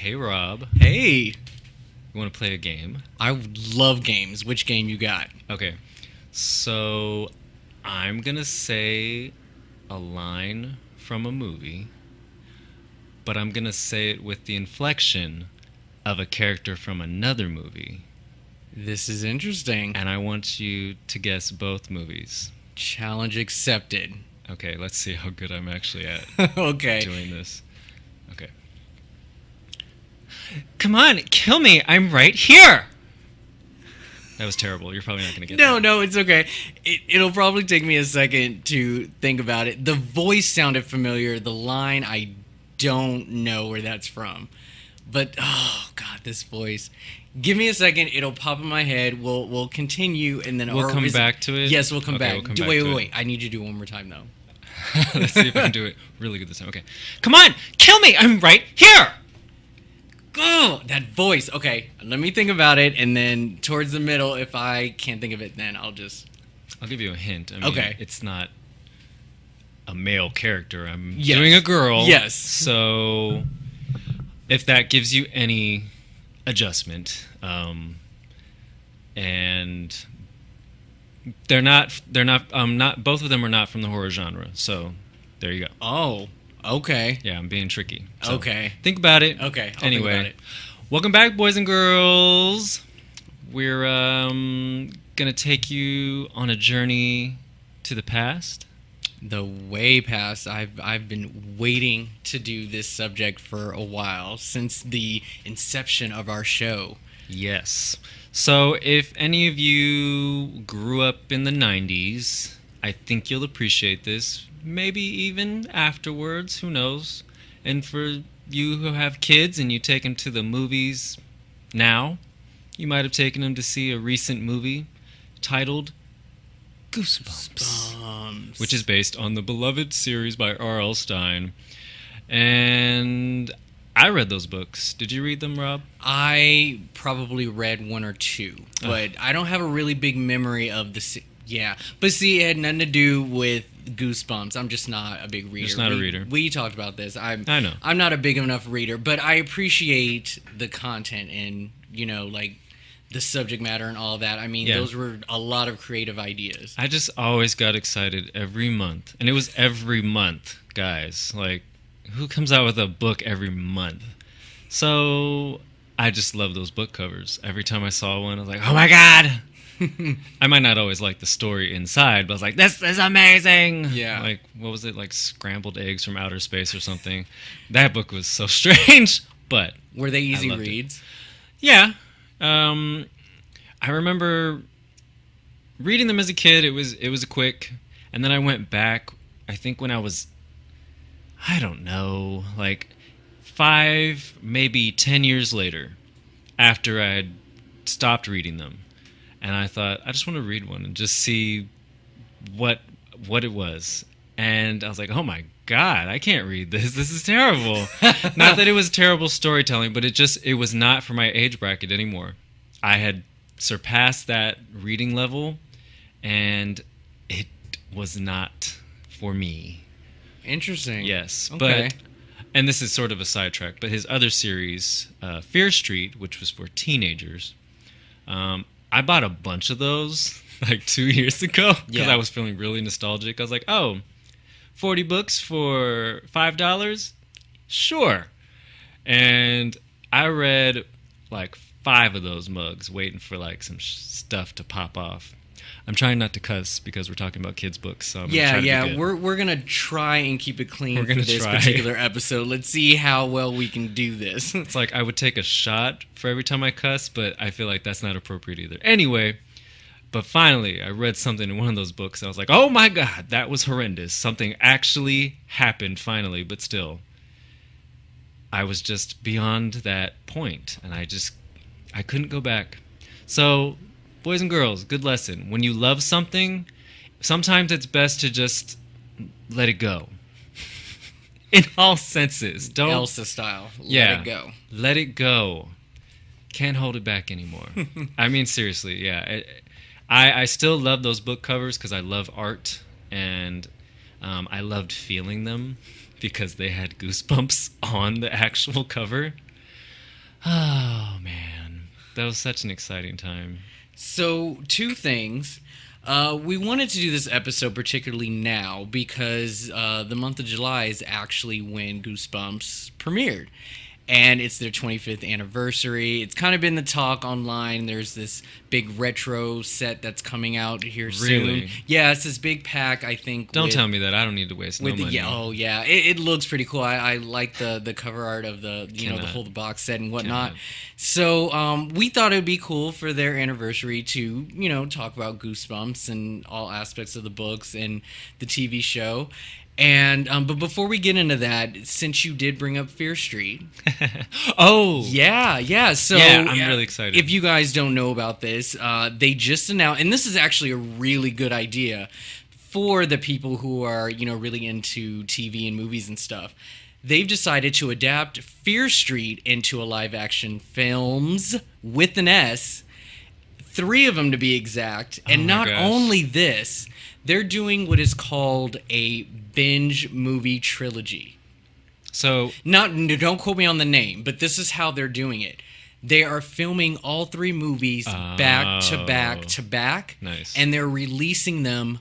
Hey, Rob. Hey, You want to play a game? I love games. Which game you got? Okay. So, I'm going to say a line from a movie, but I'm going to say it with the inflection of a character from another movie. This is interesting. And I want you to guess both movies. Challenge accepted. Okay, let's see how good I'm actually at Okay. doing this. Okay. Come on, kill me. I'm right here. That was terrible. You're probably not going to get that. No, it's okay. It'll probably take me a second to think about it. The voice sounded familiar. The line, I don't know where that's from. But, oh, God, this voice. Give me a second. It'll pop in my head. We'll continue, and then... We'll come back to it? Yes, we'll come Okay, back. we'll come back Wait. to it. I need you to do it one more time, though. Let's see if I can do it really good this time. Okay. Come on, kill me. I'm right here. Oh, that voice. Okay, let me think about it, and then towards the middle, if I can't think of it, then I'll give you a hint. I mean, Okay. It's not a male character. I'm Yes. doing a girl. Yes. So, if that gives you any adjustment, and not both of them are not from the horror genre. So, there you go. Oh, okay. Yeah, I'm being tricky. So, Okay. Think about it. Okay, I'll Anyway, think about it. welcome back, boys and girls. We're gonna take you on a journey to the past. The way past. I've been waiting to do this subject for a while, since the inception of our show. Yes. So, if any of you grew up in the 90s, I think you'll appreciate this. Maybe even afterwards, who knows? And for you who have kids and you take them to the movies now, you might have taken them to see a recent movie titled Goosebumps, which is based on the beloved series by R.L. Stein. And I read those books. Did you read them, Rob? I probably read one or two, but I don't have a really big memory of the... Yeah, but see, it had nothing to do with Goosebumps. I'm just not a big reader. Just not a reader. We talked about this. I know. I'm not a big enough reader, but I appreciate the content and, like, the subject matter and all that. I mean, those were a lot of creative ideas. I just always got excited every month. And it was every month, guys. Like, who comes out with a book every month? So, I just love those book covers. Every time I saw one, I was like, oh my God! I might not always like the story inside, but I was like, this is amazing! Yeah. Like, what was it? Like Scrambled Eggs from Outer Space or something. That book was so strange, but... Were they easy loved it. reads? Yeah. I remember reading them as a kid. It was a quick, and then I went back, I think when I was, I don't know, like 5, maybe 10 years later, after I had stopped reading them. And I thought, I just want to read one and just see what it was. And I was like, oh my God, I can't read this. This is terrible. Not that it was terrible storytelling, but it was not for my age bracket anymore. I had surpassed that reading level, and it was not for me. Interesting. Yes. Okay. And this is sort of a sidetrack, but his other series, Fear Street, which was for teenagers, I bought a bunch of those like 2 years ago because I was feeling really nostalgic. I was like, oh, 40 books for $5? Sure. And I read like 5 of those mugs waiting for like some stuff to pop off. I'm trying not to cuss because we're talking about kids' books. So I'm gonna try to be good. We're gonna try and keep it clean We're for gonna this try. particular episode. Let's see how well we can do this. It's like I would take a shot for every time I cuss, but I feel like that's not appropriate either. Anyway, but finally, I read something in one of those books. I was like, oh my God, that was horrendous. Something actually happened finally, but still, I was just beyond that point, and I couldn't go back. So, boys and girls, good lesson. When you love something, sometimes it's best to just let it go. In all senses. Don't Elsa style. Yeah. Let it go. Let it go. Can't hold it back anymore. I mean, seriously, yeah. I still love those book covers because I love art, and I loved feeling them because they had goosebumps on the actual cover. Oh man, that was such an exciting time. So, two things. We wanted to do this episode particularly now because the month of July is actually when Goosebumps premiered. And it's their 25th anniversary. It's kind of been the talk online. There's this big retro set that's coming out here Really? soon. Yeah, it's this big pack, I think. Don't tell me that. I don't need to waste no money. Yeah, oh yeah, it looks pretty cool. I like the cover art of the the whole box set and whatnot. Cannot. So we thought it would be cool for their anniversary to talk about Goosebumps and all aspects of the books and the TV show. And but before we get into that, since you did bring up Fear Street, Oh! yeah. So Yeah, I'm really excited. If you guys don't know about this, they just announced, and this is actually a really good idea for the people who are really into TV and movies and stuff. They've decided to adapt Fear Street into a live action films with an S. 3 of them to be exact. And Oh my not gosh. only this, they're doing what is called a binge movie trilogy. So, Don't quote me on the name, but this is how they're doing it. They are filming all 3 movies back to back to back. Nice. And they're releasing them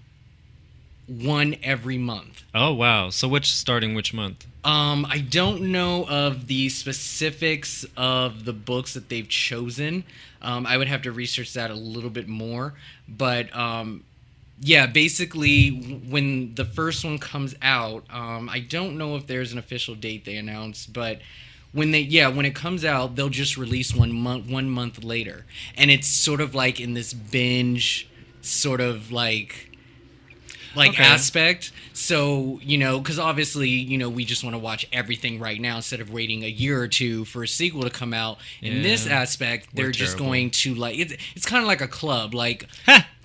one every month. oh wow. So starting which month? I don't know of the specifics of the books that they've chosen. I would have to research that a little bit more. But yeah, basically, when the first one comes out, I don't know if there's an official date they announced, but when it comes out, they'll just release 1 month later, and it's sort of like in this binge, sort of like Okay. aspect. So because obviously we just want to watch everything right now instead of waiting a year or two for a sequel to come out. In this Yeah. aspect, they're We're just terrible. going to it's kind of like a club, like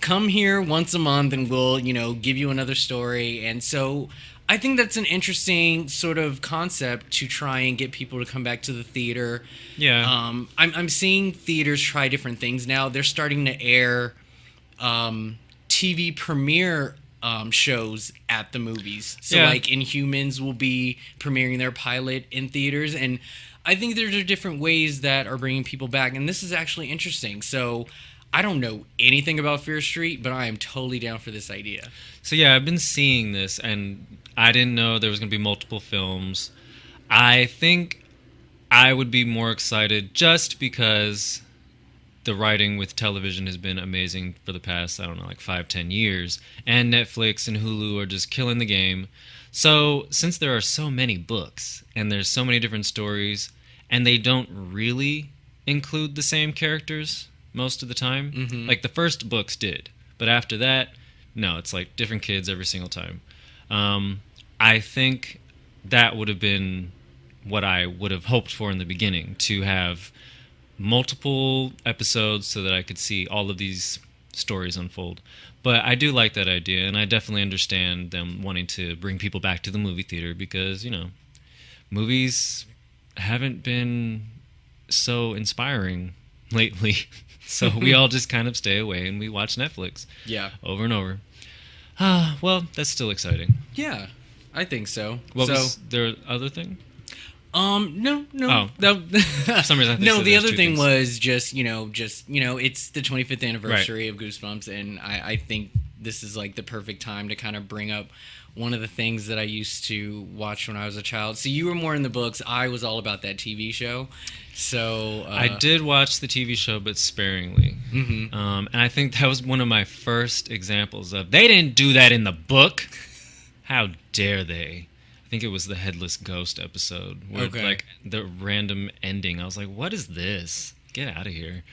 come here once a month and we'll give you another story. And so I think that's an interesting sort of concept to try and get people to come back to the theater. Yeah. I'm seeing theaters try different things now. They're starting to air TV premiere shows at the movies. So Yeah. like Inhumans will be premiering their pilot in theaters, and I think there are different ways that are bringing people back, and this is actually interesting. So I don't know anything about Fear Street, but I am totally down for this idea. So yeah, I've been seeing this, and I didn't know there was going to be multiple films. I think I would be more excited just because the writing with television has been amazing for the past, I don't know, like 5-10 years. And Netflix and Hulu are just killing the game. So since there are so many books, and there's so many different stories, and they don't really include the same characters most of the time. Mhm. Like the first books did. But after that, no, it's like different kids every single time. I think that would have been what I would have hoped for in the beginning, to have multiple episodes so that I could see all of these stories unfold. But I do like that idea, and I definitely understand them wanting to bring people back to the movie theater because, movies haven't been so inspiring lately. So we all just kind of stay away and we watch Netflix Yeah. over and over. Well, that's still exciting. Yeah, I think so. What so, was there other thing? No. Oh. No. For some reason I No, said the there's other two thing things. was just it's the 25th anniversary of Goosebumps, and I think this is like the perfect time to kind of bring up one of the things that I used to watch when I was a child. So you were more in the books. I was all about that TV show. So I did watch the TV show, but sparingly. Mhm. And I think that was one of my first examples of, they didn't do that in the book. How dare they? I think it was the Headless Ghost episode where Okay. like the random ending. I was like, what is this? Get out of here.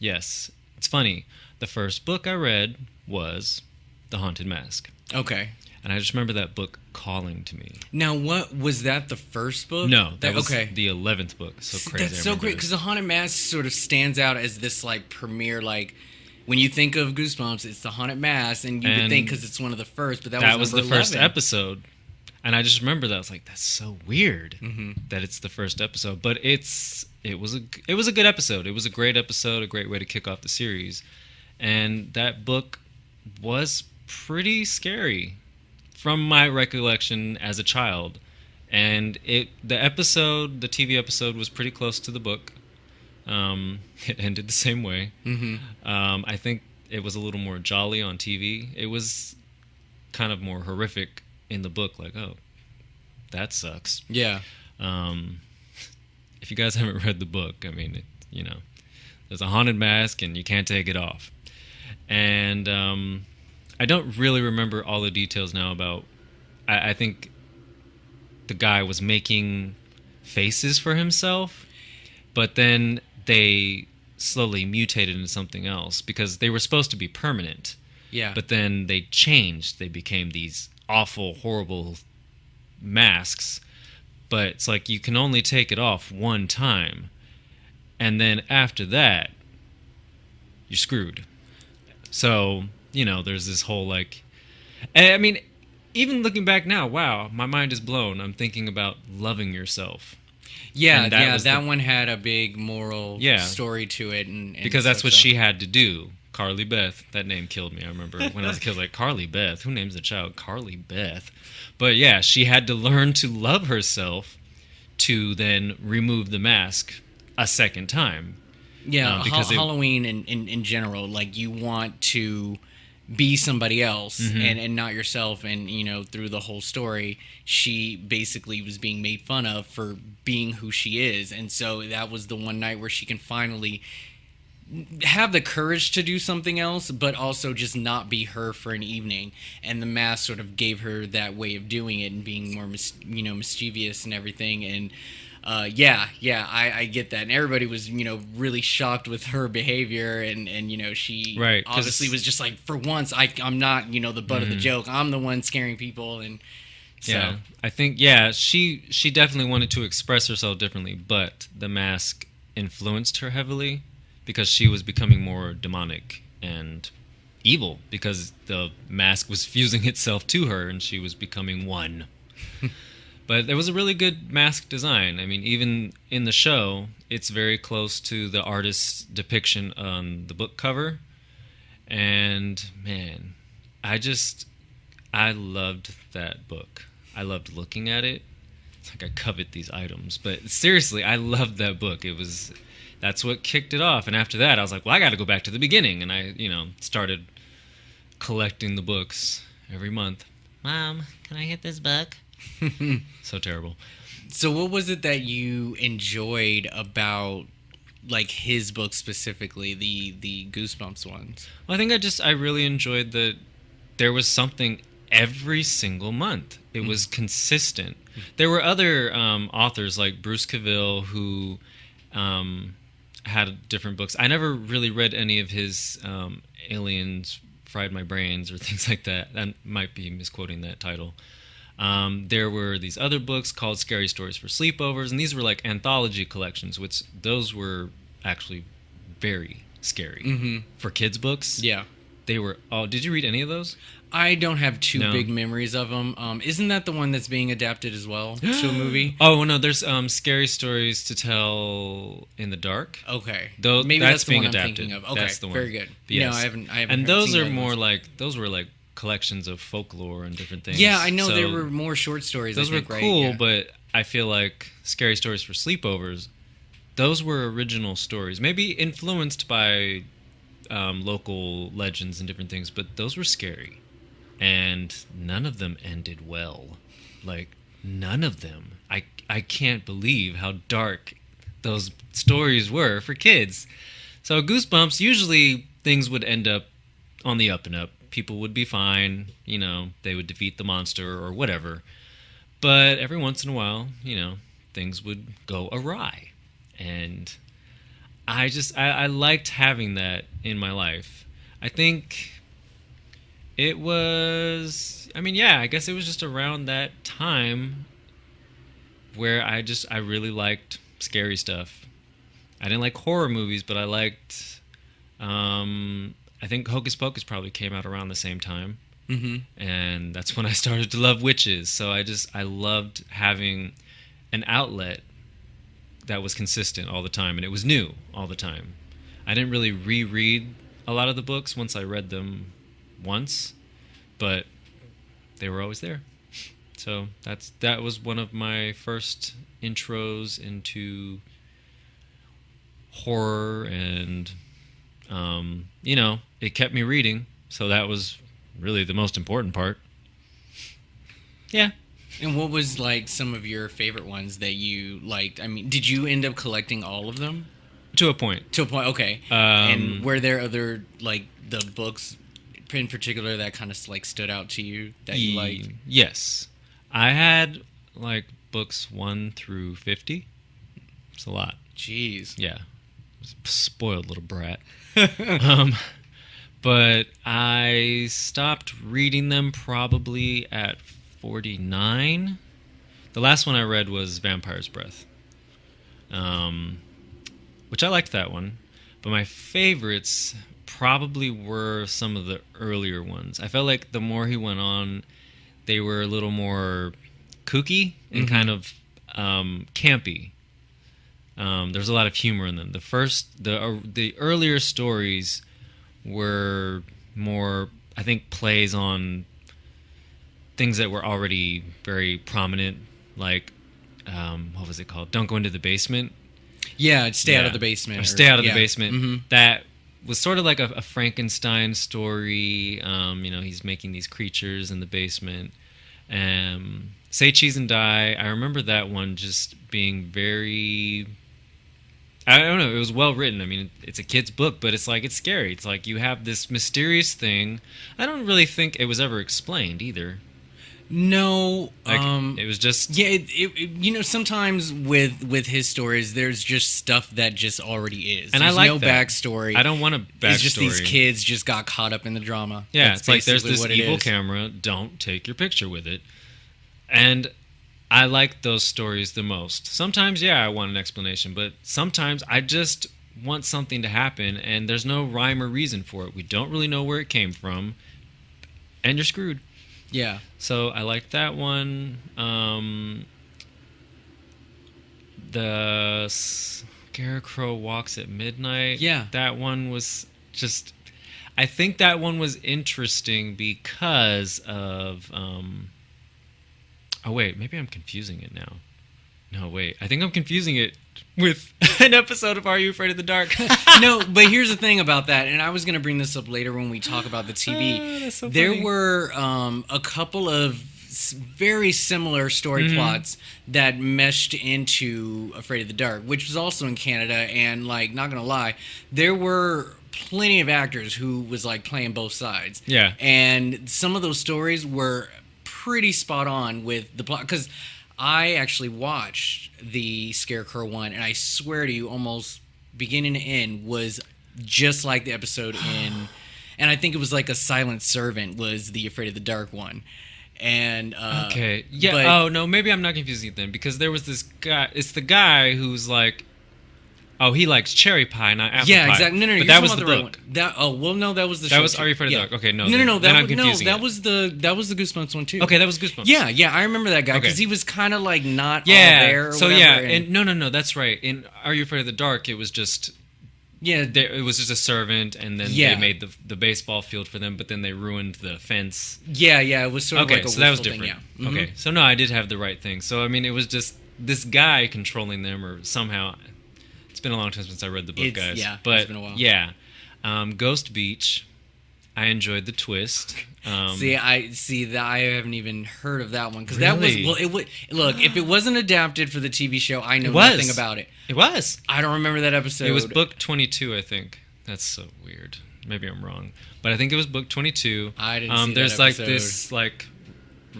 Yes, it's funny. The first book I read was The Haunted Mask. Okay. And I just remember that book calling to me. Now, what was that? The first book? No, that was okay. the 11th book. So crazy. That's I so remember great this. because the Haunted Mask sort of stands out as this like premiere, like when you think of Goosebumps, it's the Haunted Mask, and you would And think because it's one of the first, but that was the number first 11. episode. And I just remember that. I was like, that's so weird Mhm. that it's the first episode. But it was a good episode. It was a great episode, a great way to kick off the series. And that book was pretty scary from my recollection as a child. And the TV episode was pretty close to the book. It ended the same way. I think it was a little more jolly on TV. It was kind of more horrific in the book, like, oh, that sucks. Yeah. If you guys haven't read the book, I mean, there's a haunted mask and you can't take it off. And I don't really remember all the details now about. I think the guy was making faces for himself, but then they slowly mutated into something else because they were supposed to be permanent. Yeah. But then they changed. They became these awful, horrible masks. But it's like you can only take it off one time. And then after that, you're screwed. So, there's this whole I mean, even looking back now, wow, my mind is blown. I'm thinking about loving yourself. Yeah, that one had a big moral story to it. And because that's what she had to do. Carly Beth. That name killed me. I remember when I was a kid, I was like, Carly Beth? Who names a child Carly Beth? But yeah, she had to learn to love herself to then remove the mask a second time. Yeah, because Halloween in general, like you want to be somebody else and not yourself. And, through the whole story, she basically was being made fun of for being who she is. And so that was the one night where she can finally have the courage to do something else, but also just not be her for an evening. And the mask sort of gave her that way of doing it and being more, mischievous and everything. And I get that. And everybody was, really shocked with her behavior. And she obviously was just like, for once, I'm not, the butt of the joke. I'm the one scaring people. And so. Yeah, I think, she definitely wanted to express herself differently, but the mask influenced her heavily because she was becoming more demonic and evil because the mask was fusing itself to her and she was becoming one. But there was a really good mask design. I mean, even in the show, it's very close to the artist's depiction on the book cover. And, man, I loved that book. I loved looking at it. It's like I covet these items. But seriously, I loved that book. That's what kicked it off. And after that, I was like, well, I got to go back to the beginning. And I, started collecting the books every month. Mom, can I get this book? So terrible. So what was it that you enjoyed about his book specifically, the Goosebumps ones? Well, I think I really enjoyed that there was something every single month. It was consistent. There were other authors like Bruce Cavill who had different books. I never really read any of his Aliens Fried My Brains or things like that. I might be misquoting that title. There were these other books called Scary Stories for Sleepovers, and these were like anthology collections, which those were actually very scary for kids' books. Yeah. They were. Oh, did you read any of those? I don't have big memories of them. Isn't that the one that's being adapted as well to a movie? Oh no, there's Scary Stories to Tell in the Dark. Okay, maybe that's being the one adapted. I'm thinking of. Okay, that's the one. Very good. Yes. No, I haven't. And those are more those were like collections of folklore and different things. Yeah, I know there were more short stories. Those were cool, right? But I feel like Scary Stories for Sleepovers, those were original stories, maybe influenced by local legends and different things, but those were scary. And none of them ended well. None of them. I can't believe how dark those stories were for kids. So Goosebumps, usually things would end up on the up and up. People would be fine. They would defeat the monster or whatever. But every once in a while, things would go awry. And I liked having that in my life. I think it was, I guess it was just around that time where I really liked scary stuff. I didn't like horror movies, but I liked, I think Hocus Pocus probably came out around the same time. And that's when I started to love witches. So I loved having an outlet that was consistent all the time, and it was new all the time. I didn't really reread a lot of the books once I read them once, but they were always there. So that was one of my first intros into horror, and it kept me reading. So that was really the most important part. Yeah. And what was like some of your favorite ones that you liked? I mean, did you end up collecting all of them? To a point. To a point, okay. And were there other like the books in particular that kind of like stood out to you that you liked? Yes, I had like books 1 through 50. It's a lot. Jeez. Yeah, I was a spoiled little brat. But I stopped reading them probably at 49. The last one I read was Vampire's Breath, which I liked that one. But my favorites probably were some of the earlier ones. I felt like the more he went on, they were a little more kooky and kind of campy. There's a lot of humor in them. The earlier stories were more, I think, plays on things that were already very prominent, like what was it called? Don't Go Into the Basement. Yeah, Stay Out of the Basement. Or Stay Out of the Basement. That was sort of like a Frankenstein story. He's making these creatures in the basement. Say Cheese and Die. I remember that one just being very... I don't know. It was well written. I mean, it's a kid's book, but it's like, it's scary. It's like you have this mysterious thing. I don't really think it was ever explained either. No, it was just... Yeah, sometimes with his stories, there's just stuff that just already is. And there's I like no that. backstory. I don't want a backstory. It's just these kids just got caught up in the drama. Yeah, That's it's like there's this basically what it evil is. camera. Don't take your picture with it. And I like those stories the most. Sometimes, I want an explanation, but sometimes I just want something to happen, and there's no rhyme or reason for it. We don't really know where it came from, and you're screwed. Yeah. So I like that one. The Scarecrow Walks at Midnight. Yeah. That one was just... I think that one was interesting because of... Oh, wait. Maybe I'm confusing it now. No, wait. I think I'm confusing it with an episode of Are You Afraid of the Dark? No, but here's the thing about that, and I was going to bring this up later when we talk about the TV. That's so there funny. were a couple of very similar story plots that meshed into Afraid of the Dark, which was also in Canada, and, like, not going to lie, there were plenty of actors who was, like, playing both sides. Yeah. And some of those stories were pretty spot on with the plot, because I actually watched the Scarecrow one, and I swear to you, almost beginning to end was just like the episode in, and I think it was like A Silent Servant was the Afraid of the Dark one. And okay, yeah. but- No, maybe I'm not confusing it then, because there was this guy. It's the guy who's like, oh, he likes cherry pie, not apple yeah, pie. exactly. No, but you're that talking was about the right book. one. That was the show. That was too. Are You Afraid of the Yeah. Dark? Okay, no. No. Then I'm that confusing was the Goosebumps one too. Okay, that was Goosebumps. Yeah, I remember that guy because Okay. he was kind of like not all Yeah. there. Or So whatever, yeah, and no, that's right. In Are You Afraid of the Dark, it was just it was just a servant, and then Yeah. they made the baseball field for them, but then they ruined the fence. yeah, it was sort of Okay, like a so that was wishful different. thing, yeah. Mhm. Okay, so no, I did have the right thing. So I mean, it was just this guy controlling them, or somehow. It's been a long time since I read the book, guys. Yeah, but it's been a while. yeah, Ghost Beach. I enjoyed the twist. See that I haven't even heard of that one because Really? that was it would look if it wasn't adapted for the TV show I know It was. nothing about it. It was. I don't remember that episode. It was book 22, I think. That's so weird. Maybe I'm wrong, but I think it was book 22. I didn't see that There's like episode. this like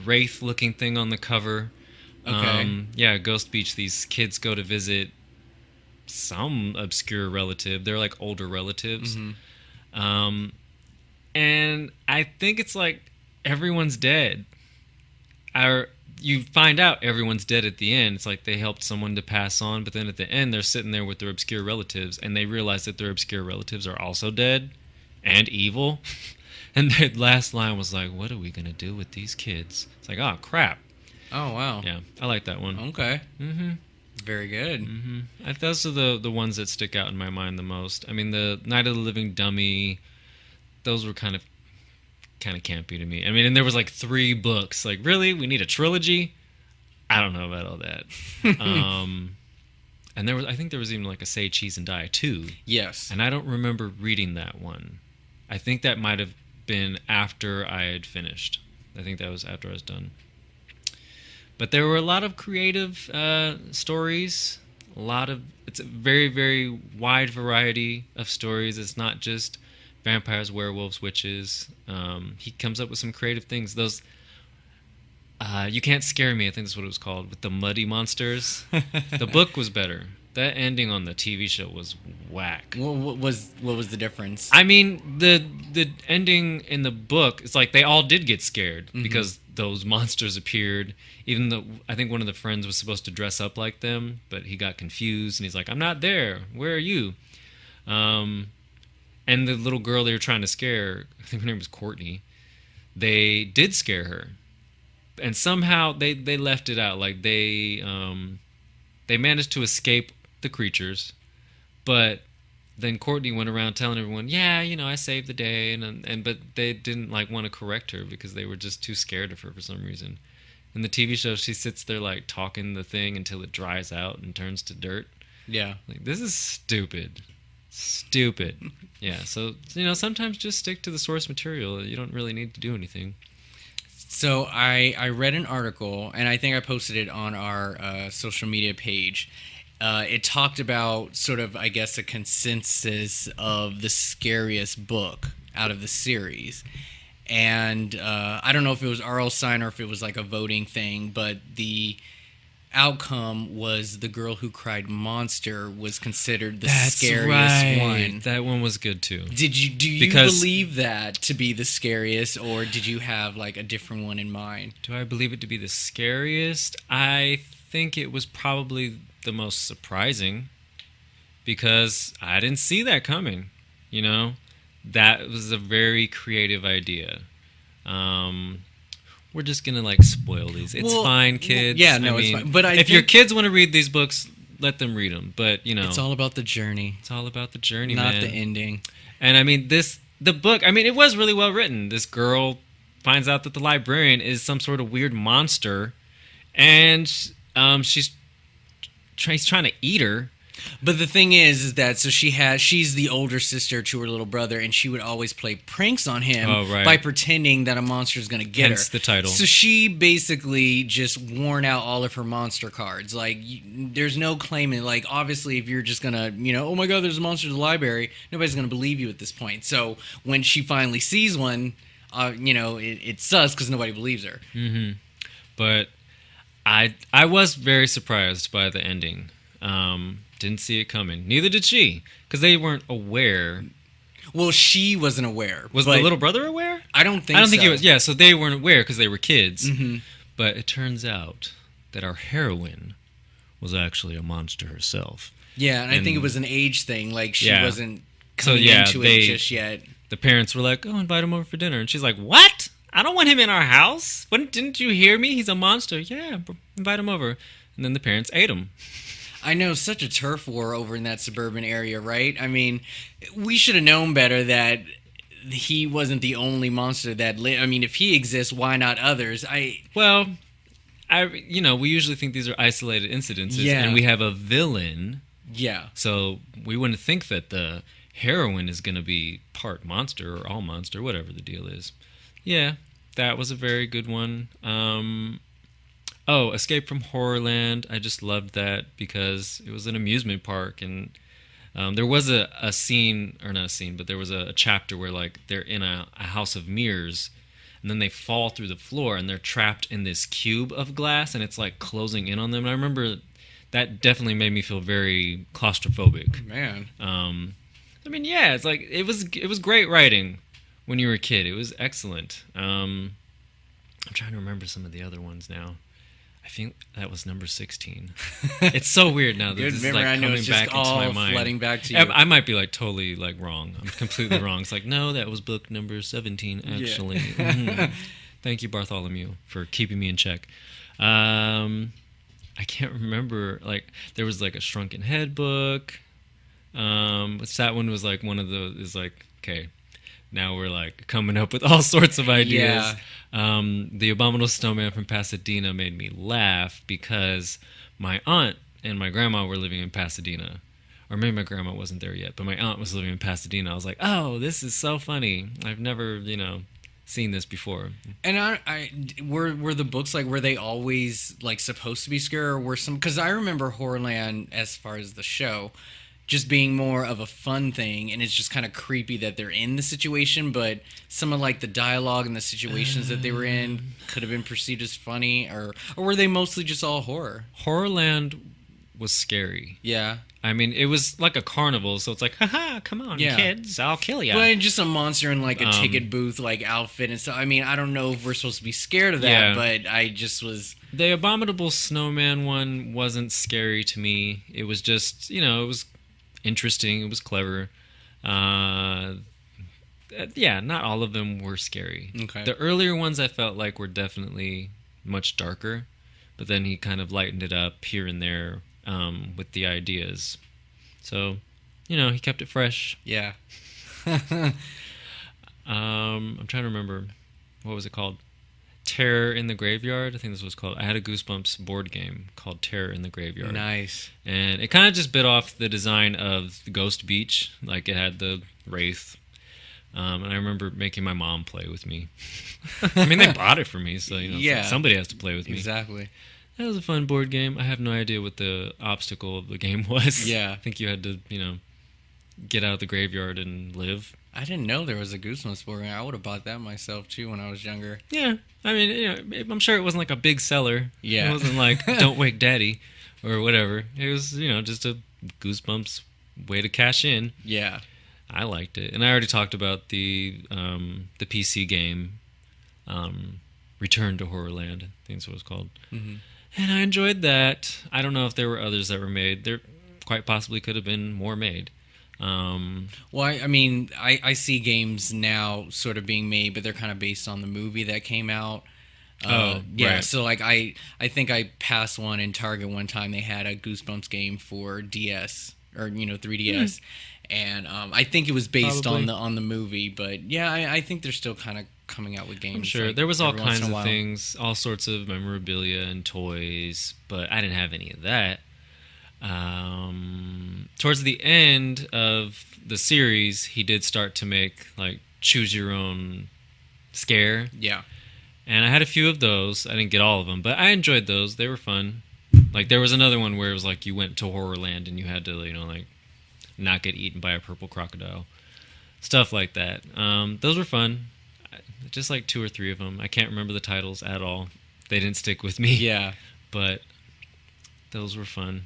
wraith-looking thing on the cover. Okay. Yeah, Ghost Beach. These kids go to visit some obscure relative. They're like older relatives. And I think it's like everyone's dead. You find out everyone's dead at the end. It's like they helped someone to pass on, but then at the end they're sitting there with their obscure relatives, and they realize that their obscure relatives are also dead and evil. And their last line was like, "What are we gonna do with these kids?" It's like, oh crap. Oh wow. Yeah, I like that one. Okay. Very good. Those are the ones that stick out in my mind the most. I mean, the Night of the Living Dummy, those were kind of kind of campy to me. I mean, and there was like 3 books. Like, really? We need a trilogy? I don't know about all that. And I think there was even like a Say Cheese and Die too. Yes. And I don't remember reading that one. I think that might have been after I had finished. I think that was after I was done. But there were a lot of creative stories. It's a very, very wide variety of stories. It's not just vampires, werewolves, witches. He comes up with some creative things. Those You Can't Scare Me, I think that's what it was called, with the muddy monsters. The book was better. That ending on the TV show was whack. What was the difference? I mean, the ending in the book, it's like they all did get scared because those monsters appeared. Even though I think one of the friends was supposed to dress up like them, but he got confused and he's like, "I'm not there. Where are you?" And the little girl they were trying to scare, I think her name was Courtney, they did scare her. And somehow they left it out. Like they managed to escape the creatures, but then Courtney went around telling everyone, "Yeah, I saved the day," and but they didn't like want to correct her because they were just too scared of her for some reason. In the TV show, she sits there like talking the thing until it dries out and turns to dirt. Yeah, like this is stupid. Yeah, so sometimes just stick to the source material. You don't really need to do anything. So I read an article, and I think I posted it on our social media page. It talked about sort of, I guess, a consensus of the scariest book out of the series. And I don't know if it was R.L. Stein or if it was like a voting thing, but the outcome was The Girl Who Cried Monster was considered the scariest one. That one was good too. Do you believe that to be the scariest, or did you have like a different one in mind? Do I believe it to be the scariest? I think it was probably the most surprising because I didn't see that coming. That was a very creative idea. We're just gonna like spoil these. It's fine, kids. It's fine. But if your kids want to read these books, let them read them. But it's all about the journey. It's all about the journey, not man. the ending. And I mean, the book. I mean, it was really well written. This girl finds out that the librarian is some sort of weird monster, and he's trying to eat her. But the thing is that she's the older sister to her little brother, and she would always play pranks on him by pretending that a monster is going to get her. Hence the title. So she basically just worn out all of her monster cards. Like, there's no claiming. Like, obviously, if you're just going to, oh my God, there's a monster in the library, nobody's going to believe you at this point. So when she finally sees one, it sucks because nobody believes her. Mm-hmm. But I was very surprised by the ending. Didn't see it coming. Neither did she, because they weren't aware. Well, she wasn't aware. Was the little brother aware? I don't think he was. Yeah, so they weren't aware because they were kids. Mm-hmm. But it turns out that our heroine was actually a monster herself. Yeah, and I think it was an age thing. Like, she wasn't coming into it just yet. The parents were like, "Oh, invite him over for dinner." And she's like, "What? I don't want him in our house. Didn't you hear me? He's a monster." "Yeah, invite him over." And then the parents ate him. I know, such a turf war over in that suburban area, right? I mean, we should have known better that he wasn't the only monster that lived. I mean, if he exists, why not others? We usually think these are isolated incidences, and we have a villain. Yeah. So we wouldn't think that the heroine is going to be part monster or all monster, whatever the deal is. Yeah, that was a very good one. Escape from Horrorland. I just loved that because it was an amusement park, and there was a scene, or not a scene, but there was a chapter where like they're in a house of mirrors, and then they fall through the floor, and they're trapped in this cube of glass, and it's like closing in on them. And I remember that definitely made me feel very claustrophobic. Man. It's like it was great writing when you were a kid. It was excellent. I'm trying to remember some of the other ones now. I think that was number 16. It's so weird now that this is like coming back into my mind. Flooding back to you. I might be like totally like wrong. I'm completely wrong. It's like, no, that was book number 17 actually. Yeah. Mm-hmm. Thank you, Bartholomew, for keeping me in check. I can't remember. Like there was like a Shrunken Head book. That one was like one of the is like, okay, now we're like coming up with all sorts of ideas. Yeah. The Abominable Snowman from Pasadena made me laugh because my aunt and my grandma were living in Pasadena. Or maybe my grandma wasn't there yet, but my aunt was living in Pasadena. I was like, oh, this is so funny. I've never, seen this before. And were the books like, were they always like supposed to be scary, or were some? Because I remember Horrorland, as far as the show, just being more of a fun thing, and it's just kind of creepy that they're in the situation. But some of like the dialogue and the situations that they were in could have been perceived as funny, or were they mostly just all horror? Horrorland was scary. Yeah. I mean, it was like a carnival, so it's like, haha, come on, kids, I'll kill you. Well, and just a monster in like a ticket booth like outfit and stuff. I mean, I don't know if we're supposed to be scared of that, but I just was. The Abominable Snowman one wasn't scary to me. It was just, it was interesting. It was clever. Not all of them were scary. Okay. The earlier ones I felt like were definitely much darker, but then he kind of lightened it up here and there. With the ideas. So, he kept it fresh. Yeah. I'm trying to remember. What was it called? Terror in the Graveyard? I think this was called. I had a Goosebumps board game called Terror in the Graveyard. Nice. And it kind of just bit off the design of Ghost Beach. Like, it had the Wraith. And I remember making my mom play with me. I mean, they bought it for me, so, somebody has to play with me. Exactly. That was a fun board game. I have no idea what the obstacle of the game was. Yeah. I think you had to, get out of the graveyard and live. I didn't know there was a Goosebumps board game. I would have bought that myself, too, when I was younger. Yeah. I mean, I'm sure it wasn't like a big seller. Yeah. It wasn't like Don't Wake Daddy or whatever. It was, just a Goosebumps way to cash in. Yeah. I liked it. And I already talked about the PC game, Return to Horrorland, I think that's what it's called. Mm-hmm. And I enjoyed that. I don't know if there were others that were made. There quite possibly could have been more made. Well, I mean, I see games now sort of being made, but they're kind of based on the movie that came out. Yeah. Right. So, like, I think I passed one in Target one time. They had a Goosebumps game for DS or 3DS, and I think it was based Probably. on the movie. But yeah, I think they're still kind of coming out with games. I'm sure like, there was all every once kinds in a of while. things, all sorts of memorabilia and toys, but I didn't have any of that. Towards the end of the series, he did start to make like choose your own scare. Yeah. And I had a few of those. I didn't get all of them, but I enjoyed those. They were fun. Like there was another one where it was like you went to Horrorland and you had to, like not get eaten by a purple crocodile. Stuff like that. Those were fun. Just like 2 or 3 of them. I can't remember the titles at all. They didn't stick with me. Yeah. But those were fun.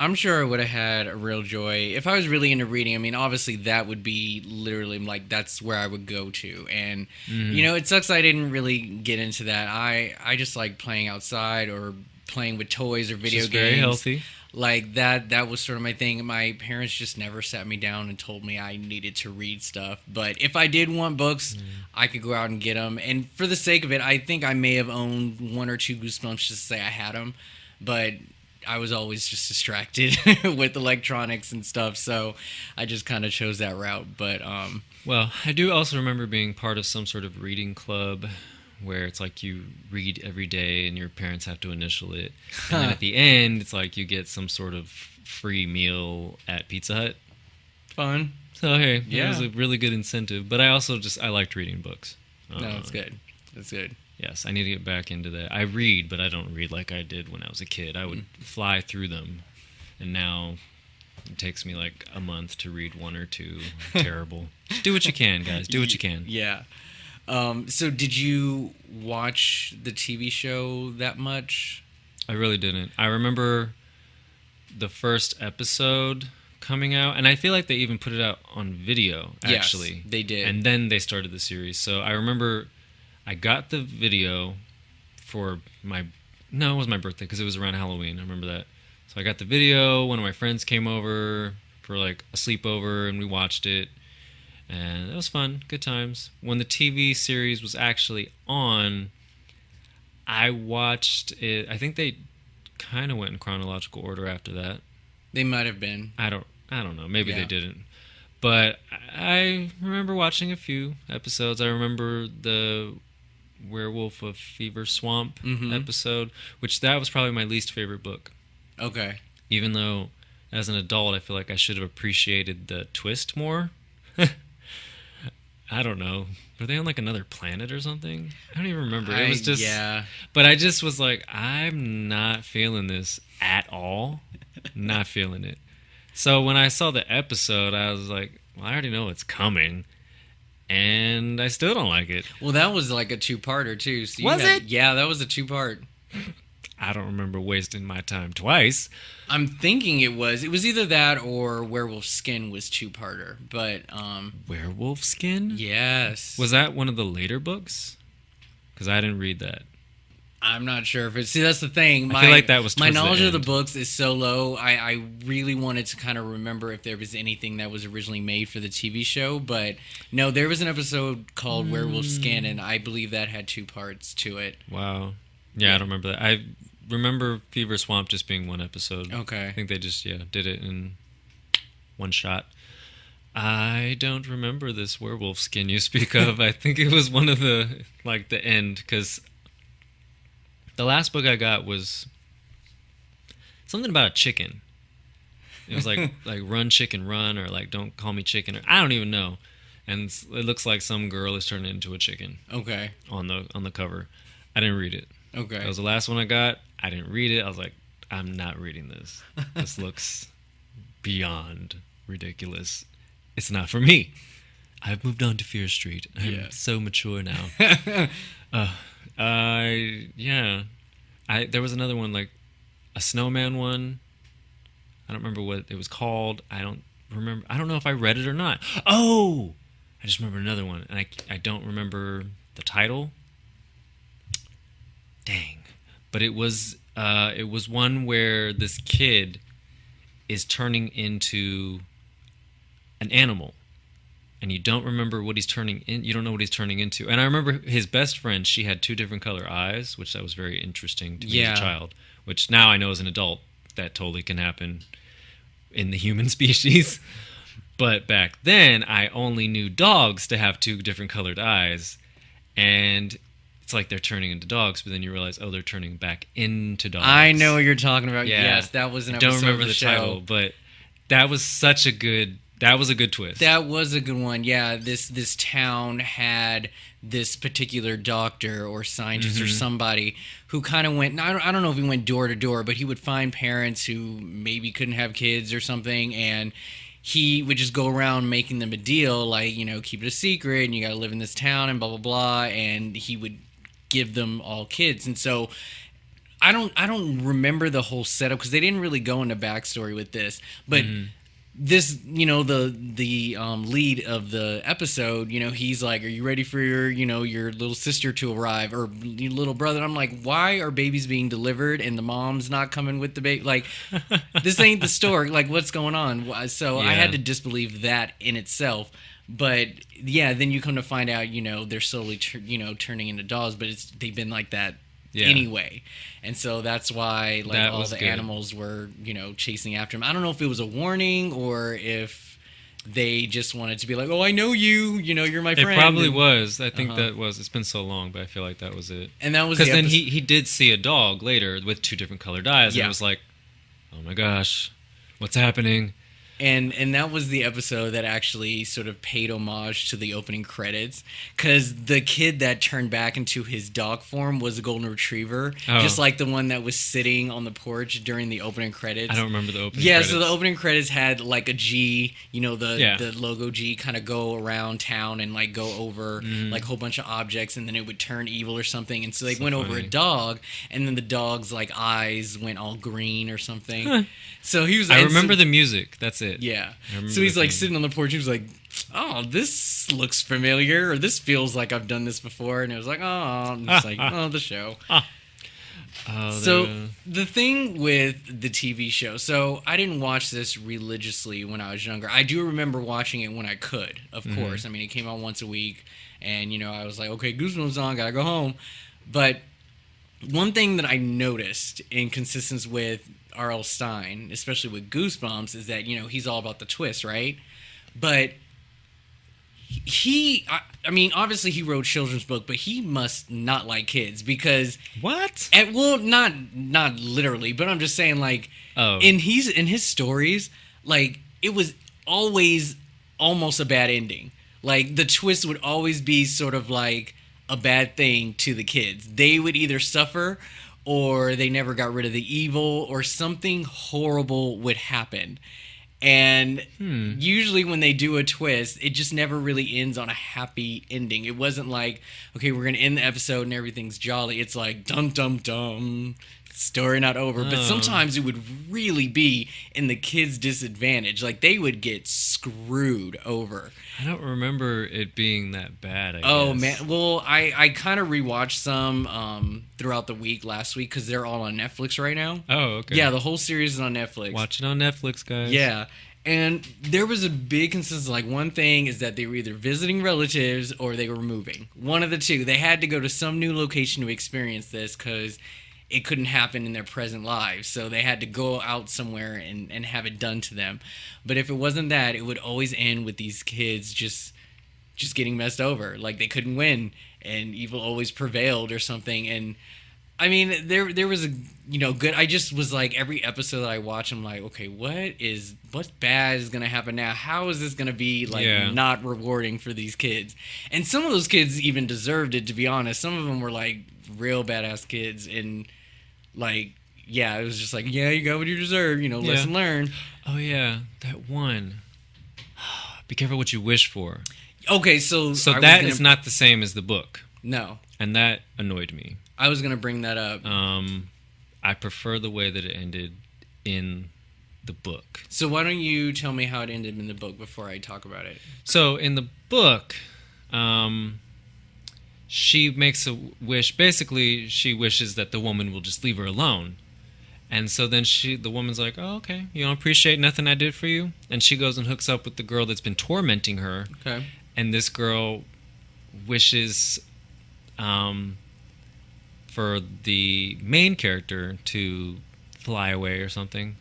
I'm sure I would have had a real joy if I was really into reading. I mean, obviously that would be literally like that's where I would go to. And it sucks I didn't really get into that. I just like playing outside or playing with toys or video Just games. very healthy. Like that was sort of my thing. My parents just never sat me down and told me I needed to read stuff. But if I did want books, I could go out and get them. And for the sake of it, I think I may have owned 1 or 2 Goosebumps just to say I had them. But I was always just distracted with electronics and stuff, so I just kind of chose that route. But well, I do also remember being part of some sort of reading club where it's like you read every day and your parents have to initial it. And then at the end, it's like you get some sort of free meal at Pizza Hut. Fun. So, hey, Yeah. it was a really good incentive. But I also I liked reading books. No, it's good. It's good. Yes, I need to get back into that. I read, but I don't read like I did when I was a kid. I would fly through them. And now it takes me like a month to read 1 or 2. Terrible. Just do what you can, guys. Do what you can. Yeah. So did you watch the TV show that much? I really didn't. I remember the first episode coming out, and I feel like they even put it out on video, actually. Yes, they did. And then they started the series. So I remember I got the video for it was my birthday because it was around Halloween. I remember that. So I got the video. One of my friends came over for like a sleepover, and we watched it. And it was fun. Good times. When the TV series was actually on, I watched it. I think they kind of went in chronological order after that. They might have been. I don't know. Maybe Yeah. they didn't. But I remember watching a few episodes. I remember the Werewolf of Fever Swamp episode, which that was probably my least favorite book. Okay. Even though, as an adult, I feel like I should have appreciated the twist more. I don't know. Were they on like another planet or something? I don't even remember. It was just, yeah. But I just was like, I'm not feeling this at all. Not feeling it. So when I saw the episode, I was like, well, I already know it's coming. And I still don't like it. Well, that was like a two-parter too. So Was it? Yeah, that was a two-part. I don't remember wasting my time twice. I'm thinking it was either that or Werewolf Skin was two-parter. But Werewolf Skin? yes. Was that one of the later books? Because I didn't read that. I'm not sure if it's... See, that's the thing. I feel like that was my towards the knowledge of the end. books is so low. I really wanted to kind of remember if there was anything that was originally made for the TV show. But no, there was an episode called Werewolf Skin, and I believe that had two parts to it. Wow. Yeah, I don't remember that. I remember Fever Swamp just being one episode. Okay. I think they just, did it in one shot. I don't remember this Werewolf Skin you speak of. I think it was one of the end, because the last book I got was something about a chicken. It was like Run Chicken Run, or like Don't Call Me Chicken, or I don't even know. And it looks like some girl is turned into a chicken. Okay. On the cover. I didn't read it. Okay. That was the last one I got. I didn't read it. I was like, I'm not reading this. This looks beyond ridiculous. It's not for me. I've moved on to Fear Street. I'm so mature now. There was another one, like a snowman one. I don't remember what it was called. I don't remember. I don't know if I read it or not. Oh, I just remember another one, and I don't remember the title. Dang. But it was one where this kid is turning into an animal, and you don't remember what he's turning in. You don't know what he's turning into. And I remember his best friend, she had two different color eyes, which that was very interesting to me as a child, which now I know as an adult that totally can happen in the human species. But back then I only knew dogs to have two different colored eyes, and it's like they're turning into dogs, but then you realize, oh, they're turning back into dogs. I know what you're talking about. Yeah. Yes, that was an episode don't remember of the show. title, but that was such a good. That was a good twist. That was a good one. Yeah, this town had this particular doctor or scientist or somebody who kind of went. I don't know if he went door to door, but he would find parents who maybe couldn't have kids or something, and he would just go around making them a deal, like, keep it a secret, and you got to live in this town, and blah blah blah, and he would give them all kids. And so I don't remember the whole setup because they didn't really go into backstory with this, but this, the lead of the episode, he's like, are you ready for your little sister to arrive, or your little brother? And I'm like, why are babies being delivered and the mom's not coming with the baby? Like, this ain't the story. Like, what's going on? So I had to disbelieve that in itself. But yeah, then you come to find out, they're slowly, turning into dogs, but they've been like that anyway. And so that's why all the animals were, chasing after him. I don't know if it was a warning or if they just wanted to be like, oh, I know you, you're my friend. It probably was. I think that was. It's been so long, but I feel like that was it. And that was because then he did see a dog later with two different colored eyes, and it was like, oh my gosh, what's happening? And that was the episode that actually sort of paid homage to the opening credits, because the kid that turned back into his dog form was a golden retriever, just like the one that was sitting on the porch during the opening credits. I don't remember the opening credits. So the opening credits had like a G, the logo G kind of go around town and like go over like a whole bunch of objects, and then it would turn evil or something. And so they went over a dog, and then the dog's like eyes went all green or something. Huh. So he was. I remember the music. That's it. Yeah. So he's like sitting on the porch. He was like, "Oh, this looks familiar, or this feels like I've done this before." And it was like, "Oh," and it's like, "Oh, the show." So the thing with the TV show, so I didn't watch this religiously when I was younger. I do remember watching it when I could, of course. I mean, it came out once a week, and I was like, okay, Goosebumps on, gotta go home. But one thing that I noticed in consistency with R.L. Stine, especially with Goosebumps, is that he's all about the twist, right? But I mean, obviously he wrote children's book, but he must not like kids because What? well, not literally, but I'm just saying like Oh. in his stories, like it was always almost a bad ending. Like the twist would always be sort of like a bad thing to the kids. They would either suffer or they never got rid of the evil or something horrible would happen. And usually when they do a twist, it just never really ends on a happy ending. It wasn't like, okay, we're going to end the episode and everything's jolly. It's like, dum, dum, dum, story not over. But sometimes it would really be in the kids' disadvantage. Like, they would get screwed over. I don't remember it being that bad, I Oh, guess. man. Well, I kind of rewatched some throughout the week last week because they're all on Netflix right now. Oh, okay. Yeah, the whole series is on Netflix. Watch it on Netflix, guys. Yeah. And there was a big consensus. Like, one thing is that they were either visiting relatives or they were moving. One of the two. They had to go to some new location to experience this because it couldn't happen in their present lives. So they had to go out somewhere and have it done to them. But if it wasn't that, it would always end with these kids just getting messed over. Like, they couldn't win and evil always prevailed or something. And I mean, there was a good. I just was like, every episode that I watch, I'm like, okay, what's bad is gonna happen now? How is this gonna be like not rewarding for these kids? And some of those kids even deserved it, to be honest. Some of them were like real badass kids, and like, yeah, it was just like, yeah, you got what you deserve. Lesson learned. Oh yeah, that one. Be careful what you wish for. Okay, so that is not the same as the book. No, and that annoyed me. I was gonna bring that up. I prefer the way that it ended in the book. So why don't you tell me how it ended in the book before I talk about it? So in the book, she makes a wish. Basically, she wishes that the woman will just leave her alone. And so then the woman's like, oh, okay, you don't appreciate nothing I did for you? And she goes and hooks up with the girl that's been tormenting her. Okay. And this girl wishes for the main character to fly away or something.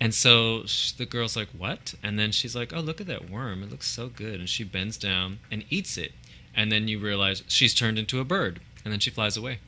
And so the girl's like, what? And then she's like, oh, look at that worm. It looks so good. And she bends down and eats it. And then you realize she's turned into a bird. And then she flies away.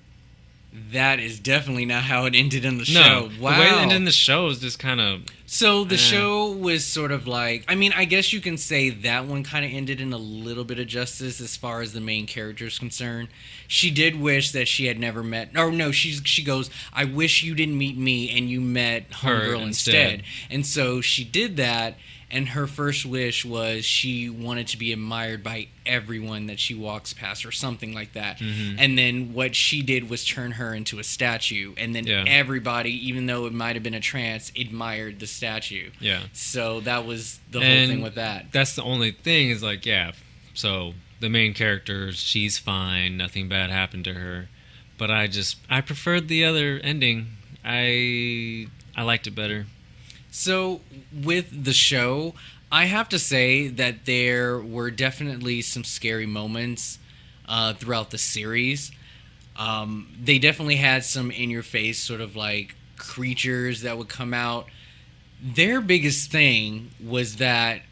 That is definitely not how it ended in the show. Wow. The way it ended in the show is just kind of... So the show was sort of like... I mean, I guess you can say that one kind of ended in a little bit of justice as far as the main character is concerned. She did wish that she had never met... Or no, she goes, I wish you didn't meet me and you met Homegirl instead. And so she did that, and her first wish was she wanted to be admired by everyone that she walks past or something like that. Mm-hmm. And then what she did was turn her into a statue. And then everybody, even though it might have been a trance, admired the statue. Yeah. So that was the whole thing with that. That's the only thing is like, so the main character, she's fine. Nothing bad happened to her. But I preferred the other ending. I liked it better. So with the show, I have to say that there were definitely some scary moments throughout the series. They definitely had some in-your-face sort of like creatures that would come out. Their biggest thing was that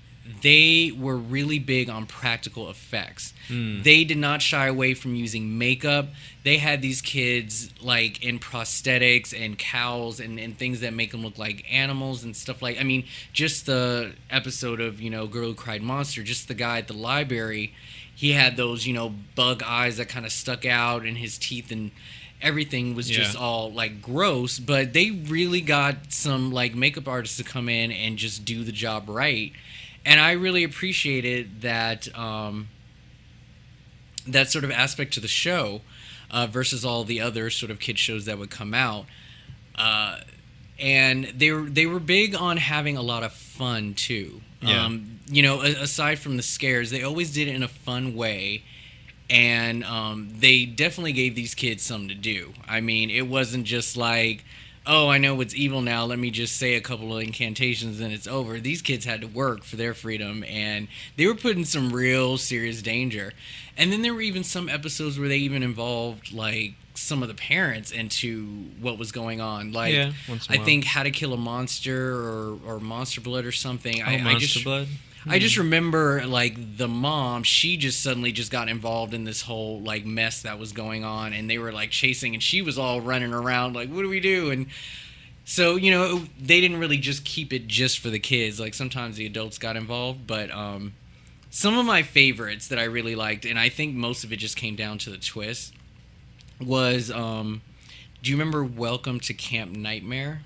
they were really big on practical effects. They did not shy away from using makeup. They had these kids like in prosthetics and cowls and things that make them look like animals and stuff like... I mean, just the episode of, Girl Who Cried Monster, just the guy at the library, he had those, bug eyes that kind of stuck out in his teeth, and everything was just all like gross. But they really got some like makeup artists to come in and just do the job right. And I really appreciated that that sort of aspect to the show versus all the other sort of kid shows that would come out. And they were big on having a lot of fun too. Yeah. Aside from the scares, they always did it in a fun way. And they definitely gave these kids something to do. I mean, it wasn't just like, oh, I know what's evil now, let me just say a couple of incantations and it's over. These kids had to work for their freedom, and they were put in some real serious danger. And then there were even some episodes where they even involved, like, some of the parents into what was going on. Like, once in a I while. think How to Kill a Monster or Monster Blood or something. Monster Blood? I just remember like the mom, she just suddenly just got involved in this whole like mess that was going on, and they were like chasing, and she was all running around like, what do we do? And so, they didn't really just keep it just for the kids. Like sometimes the adults got involved, but some of my favorites that I really liked, and I think most of it just came down to the twist, was do you remember Welcome to Camp Nightmare?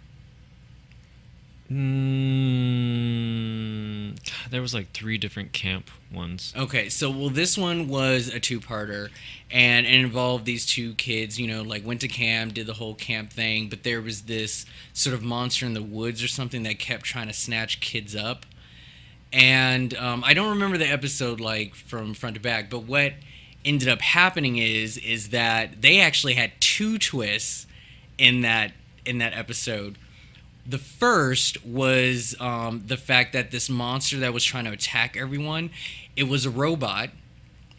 There was like 3 different camp ones. Okay, so this one was a 2-parter, and it involved these 2 kids, like went to camp, did the whole camp thing, but there was this sort of monster in the woods or something that kept trying to snatch kids up. And I don't remember the episode like from front to back, but what ended up happening is that they actually had 2 twists in that episode. The first was the fact that this monster that was trying to attack everyone, it was a robot,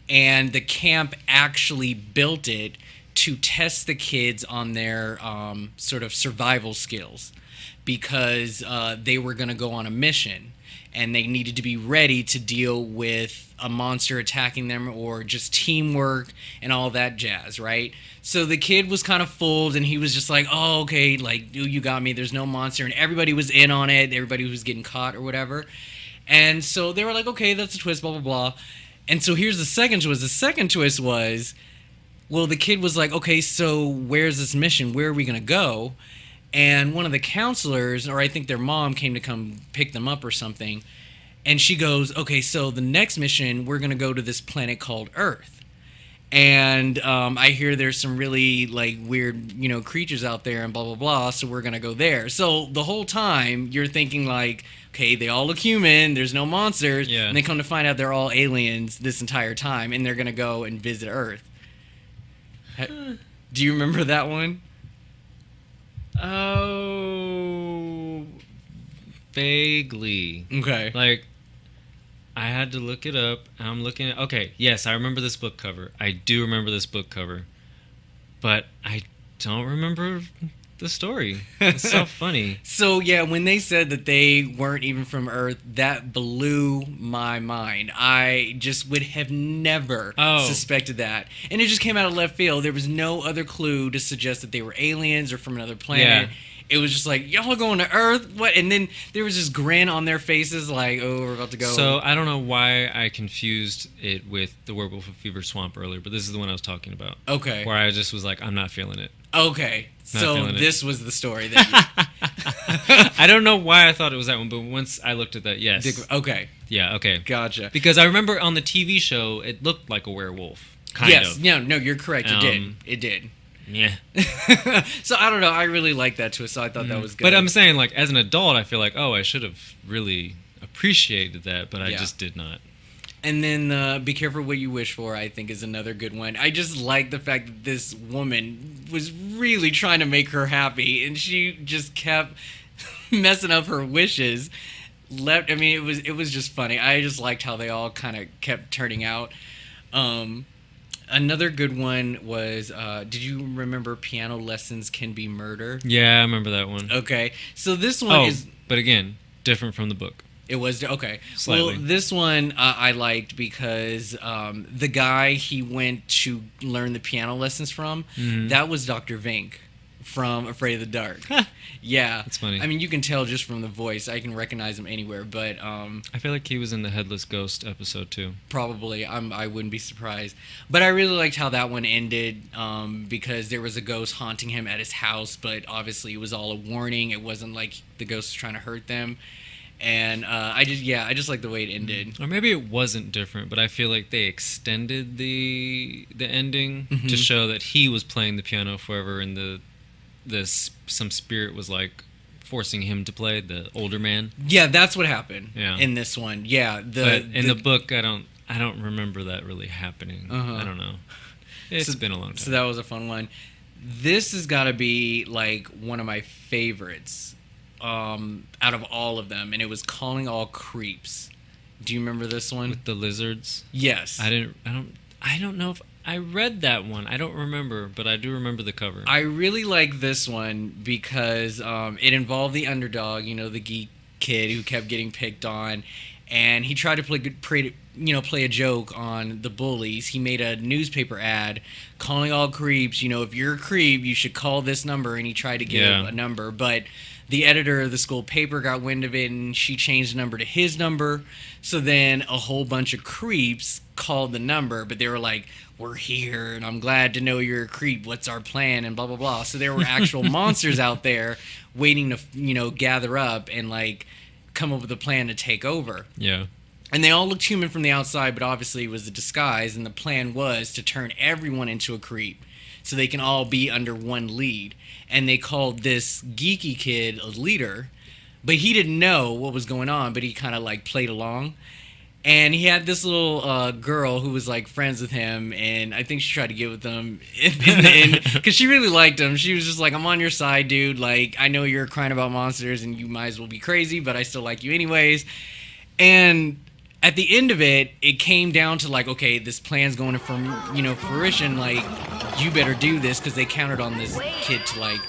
and the camp actually built it to test the kids on their sort of survival skills, because they were going to go on a mission, and they needed to be ready to deal with a monster attacking them, or just teamwork and all that jazz, right? So the kid was kind of fooled, and he was just like, oh, okay, like, you got me, there's no monster, and everybody was in on it, everybody was getting caught or whatever. And so they were like, okay, that's a twist, blah, blah, blah. And so here's the second twist. The second twist was, well, the kid was like, okay, so where's this mission? Where are we going to go? And one of the counselors, or I think their mom, came to come pick them up or something. And she goes, okay, so the next mission, we're going to go to this planet called Earth. And I hear there's some really like weird, creatures out there and blah, blah, blah. So we're going to go there. So the whole time you're thinking like, okay, they all look human. There's no monsters. Yeah. And they come to find out they're all aliens this entire time. And they're going to go and visit Earth. Do you remember that one? Oh, vaguely. Okay. Like, I had to look it up. I'm looking at... Okay, yes, I remember this book cover. I do remember this book cover. But I don't remember the story. It's so funny. So, yeah, when they said that they weren't even from Earth, that blew my mind. I just would have never suspected that. And it just came out of left field. There was no other clue to suggest that they were aliens or from another planet. Yeah. It was just like, y'all are going to Earth? What? And then there was this grin on their faces like, oh, we're about to go. So, I don't know why I confused it with the Werewolf of Fever Swamp earlier, but this is the one I was talking about. Okay. Where I just was like, I'm not feeling it. Okay. So this was the story that I don't know why I thought it was that one, but once I looked at that, yes. Okay. Yeah, okay. Gotcha. Because I remember on the TV show, it looked like a werewolf. Kind of. Yes. No, you're correct. It did. It did. Yeah. So I don't know. I really liked that twist, so I thought that was good. But I'm saying, like, as an adult, I feel like, I should have really appreciated that, but I just did not. And then Be Careful What You Wish For, I think, is another good one. I just like the fact that this woman was really trying to make her happy, and she just kept messing up her wishes. It was just funny. I just liked how they all kind of kept turning out. Another good one was, did you remember Piano Lessons Can Be Murder? Yeah, I remember that one. Okay. So this one is... but again, different from the book. It was, okay. Slightly. Well, this one I liked because the guy he went to learn the piano lessons from, that was Dr. Vink from Afraid of the Dark. Yeah. That's funny. I mean, you can tell just from the voice. I can recognize him anywhere, but... I feel like he was in the Headless Ghost episode, too. Probably. I wouldn't be surprised. But I really liked how that one ended because there was a ghost haunting him at his house, but obviously it was all a warning. It wasn't like the ghost was trying to hurt them. And I just like the way it ended. Or maybe it wasn't different, but I feel like they extended the ending to show that he was playing the piano forever, and some spirit was like forcing him to play, the older man. Yeah, that's what happened. Yeah. In this one. Yeah. But in the book, I don't remember that really happening. I don't know. It's been a long time. So that was a fun one. This has got to be like one of my favorites. Out of all of them, and it was Calling All Creeps. Do you remember this one? With the lizards? Yes. I don't know if I read that one. I don't remember, but I do remember the cover. I really like this one because it involved the underdog, the geek kid who kept getting picked on, and he tried to play a joke on the bullies. He made a newspaper ad calling all creeps, if you're a creep, you should call this number, and he tried to give a number, but the editor of the school paper got wind of it, and she changed the number to his number. So then a whole bunch of creeps called the number, but they were like, we're here, and I'm glad to know you're a creep. What's our plan? And blah, blah, blah. So there were actual monsters out there waiting to, gather up and, like, come up with a plan to take over. Yeah. And they all looked human from the outside, but obviously it was a disguise, and the plan was to turn everyone into a creep so they can all be under one lead. And they called this geeky kid a leader, but he didn't know what was going on, but he kind of, like, played along. And he had this little girl who was, like, friends with him, and I think she tried to get with him in the end because she really liked him. She was just like, I'm on your side, dude. Like, I know you're crying about monsters and you might as well be crazy, but I still like you anyways. And at the end of it, it came down to, like, okay, this plan's going to fruition. Like, you better do this, because they counted on this kid to, like,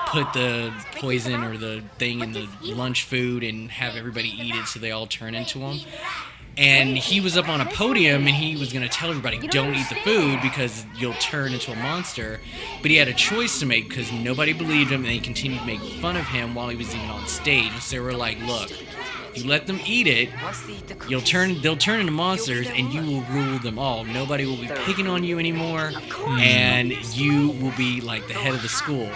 put the poison or the thing in the lunch food and have everybody eat it so they all turn into him. And he was up on a podium, and he was going to tell everybody, don't eat the food because you'll turn into a monster. But he had a choice to make because nobody believed him, and they continued to make fun of him while he was even on stage. So they were like, look, if you let them eat it, they'll turn into monsters, and you will rule them all. Nobody will be picking on you anymore, and you will be like the head of the school.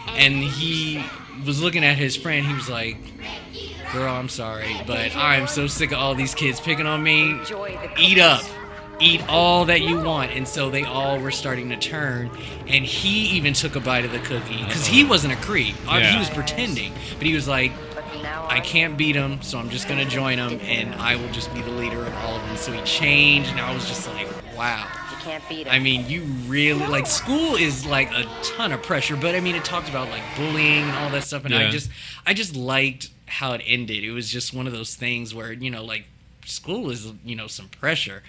And he was looking at his friend. He was like, girl, I'm sorry, but I'm so sick of all these kids picking on me. Eat up. Eat all that you want. And so they all were starting to turn, and he even took a bite of the cookie because he wasn't a creep. Yeah. He was pretending, but he was like, I can't beat him, so I'm just going to join him, and I will just be the leader of all of them. So he changed, and I was just like, wow. I mean, you really, like, school is, like, a ton of pressure, but, I mean, it talked about, like, bullying and all that stuff, and Yeah. I just liked how it ended. It was just one of those things where, like, school is, some pressure.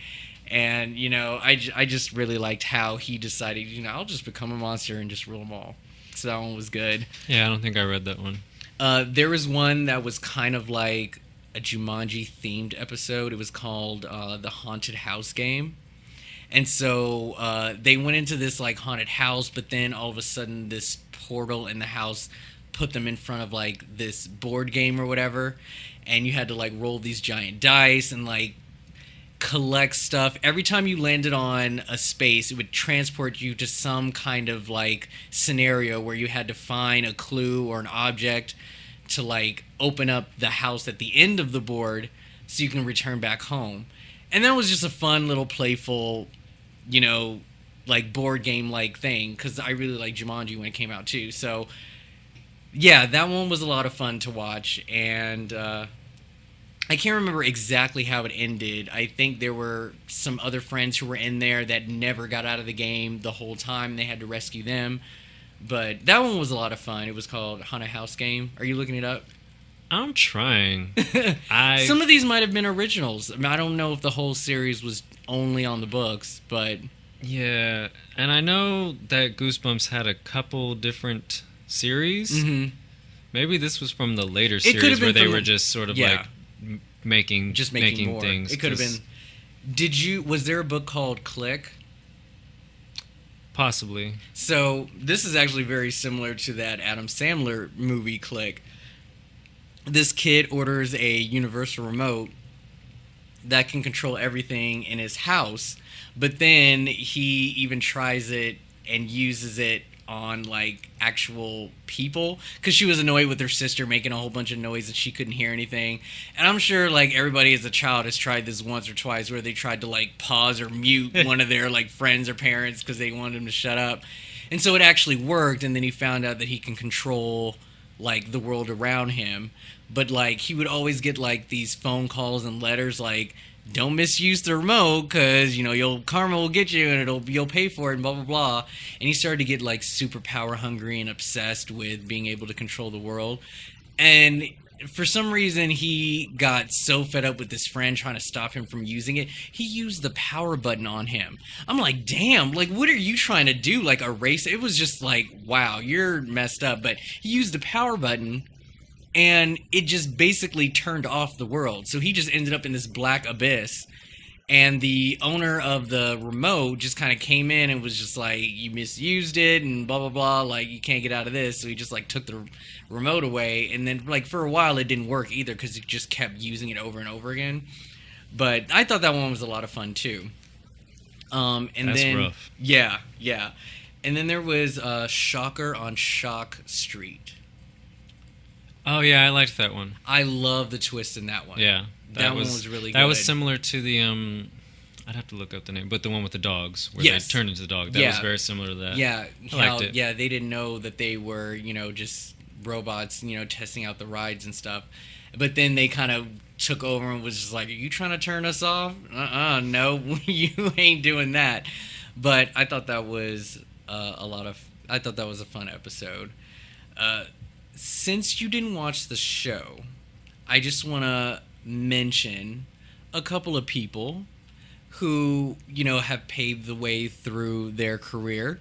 And, I just really liked how he decided, I'll just become a monster and just rule them all. So that one was good. Yeah, I don't think I read that one. There was one that was kind of like a Jumanji-themed episode. It was called The Haunted House Game. And so they went into this, like, haunted house, but then all of a sudden this portal in the house put them in front of, like, this board game or whatever, and you had to, like, roll these giant dice and, like, collect stuff. Every time you landed on a space, it would transport you to some kind of, like, scenario where you had to find a clue or an object to, like, open up the house at the end of the board so you can return back home. And that was just a fun little playful, like, board game like thing, because I really liked Jumanji when it came out too. So yeah, that one was a lot of fun to watch, and I can't remember exactly how it ended. I think there were some other friends who were in there that never got out of the game the whole time. They had to rescue them. But that one was a lot of fun. It was called Haunted House Game. Are you looking it up? I'm trying. Some of these might have been originals. I mean, I don't know if the whole series was only on the books, but... Yeah, and I know that Goosebumps had a couple different series. Mm-hmm. Maybe this was from the later It could have series been where they from were the- just sort of yeah. like making more. things. It could have 'cause been... Was there a book called Click? possibly. So this is actually very similar to that Adam Sandler movie Click. This kid orders a universal remote that can control everything in his house, but then he even tries it and uses it on, like, actual people, because she was annoyed with her sister making a whole bunch of noise and she couldn't hear anything. And I'm sure, like, everybody as a child has tried this once or twice where they tried to, like, pause or mute one of their, like, friends or parents because they wanted them to shut up. And so it actually worked, and then he found out that he can control, like, the world around him. But, like, he would always get, like, these phone calls and letters like, don't misuse the remote because, karma will get you and you'll pay for it and blah, blah, blah. And he started to get, like, super power hungry and obsessed with being able to control the world. And for some reason, he got so fed up with his friend trying to stop him from using it, he used the power button on him. I'm like, damn, like, what are you trying to do? Like, erase it? It was just like, wow, you're messed up. But he used the power button, and it just basically turned off the world. So he just ended up in this black abyss. And the owner of the remote just kind of came in and was just like, you misused it and blah, blah, blah. Like, you can't get out of this. So he just, like, took the remote away. And then, like, for a while it didn't work either because he just kept using it over and over again. But I thought that one was a lot of fun, too. And That's then, rough. Yeah, yeah. And then there was Shocker on Shock Street. Oh, yeah, I liked that one. I love the twist in that one. Yeah. That one was really good. That was similar to the, I'd have to look up the name, but the one with the dogs, where Yes. they turned into the dog. That was very similar to that. Yeah, I liked it. Yeah, they didn't know that they were, just robots, testing out the rides and stuff. But then they kind of took over and was just like, are you trying to turn us off? No, you ain't doing that. But I thought that was I thought that was a fun episode. Since you didn't watch the show, I just want to mention a couple of people who, have paved the way through their career.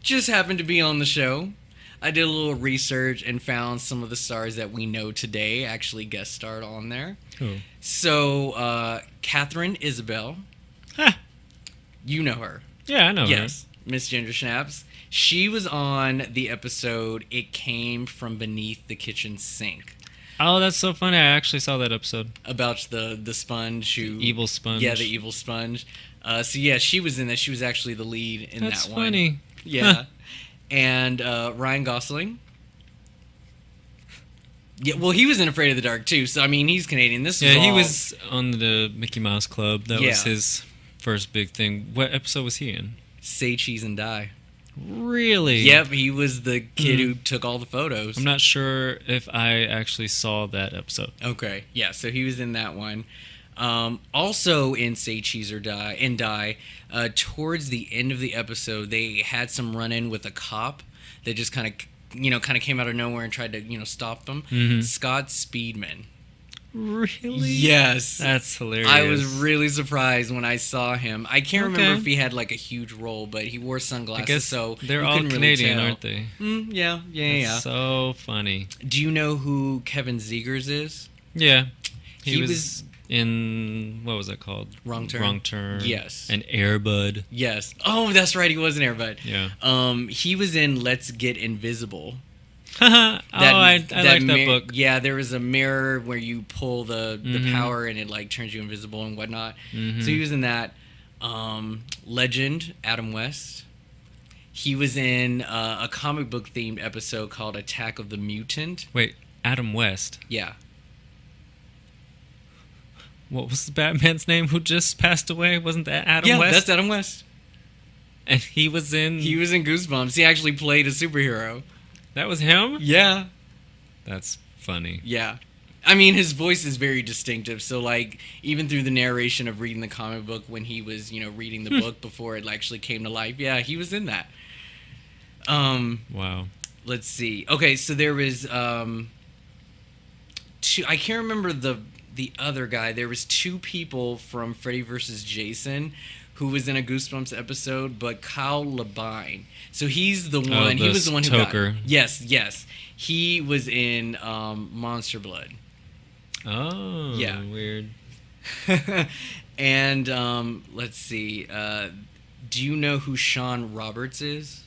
Just happened to be on the show. I did a little research and found some of the stars that we know today actually guest starred on there. Cool. So, Catherine Isabel. Ha! You know her. Yeah, I know. Yes, Miss Ginger Snaps. She was on the episode It Came From Beneath the Kitchen Sink. Oh, that's so funny. I actually saw that episode. About the sponge who... The evil sponge. Yeah, the evil sponge. So yeah, she was in that. She was actually the lead in That's that one. funny. Yeah. And Ryan Gosling. Yeah, well, he was in Afraid of the Dark too. So I mean, he's Canadian. He was on the Mickey Mouse Club. That Yeah. was his first big thing. What episode was he in? Say Cheese and Die. Really? Yep, he was the kid who took all the photos. I'm not sure if I actually saw that episode. Okay, yeah, so he was in that one. Also in Say Cheese or Die, towards the end of the episode, they had some run-in with a cop that just kind of came out of nowhere and tried to, stop them. Mhm. Scott Speedman. Really? Yes. That's hilarious. I was really surprised when I saw him. I can't remember Okay. if he had like a huge role, but he wore sunglasses, I guess so they're you all couldn't really Canadian, tell. aren't they? Yeah. That's so funny. Do you know who Kevin Zegers is? Yeah. He He was was- in, what was it called? Wrong Turn. Wrong Turn. Yes. And Air Bud. Yes. Oh, that's right. He was in Airbud. Yeah. He was in Let's Get Invisible. I like that book. Yeah, there was a mirror where you pull the Mhm. power and it like turns you invisible and whatnot. Mhm. So he was in that. Legend, Adam West. He was in a comic book themed episode called Attack of the Mutant. Wait, Adam West. Yeah. What was the Batman's name who just passed away? Wasn't that Adam Yeah, West? that's Adam West. And he was in... He was in Goosebumps. He actually played a superhero. That was him? Yeah. That's funny. Yeah. I mean, his voice is very distinctive. So, like, even through the narration of reading the comic book when he was, reading the book before it actually came to life, yeah, he was in that. Wow. Let's see. Okay, so there was two. I can't remember the other guy. There was two people from Freddy vs. Jason who was in a Goosebumps episode, but Kyle Labine. So he's the one. He was the one who Toker. got. Yes. He was in Monster Blood. Oh, Yeah. weird. And let's see. Do you know who Sean Roberts is?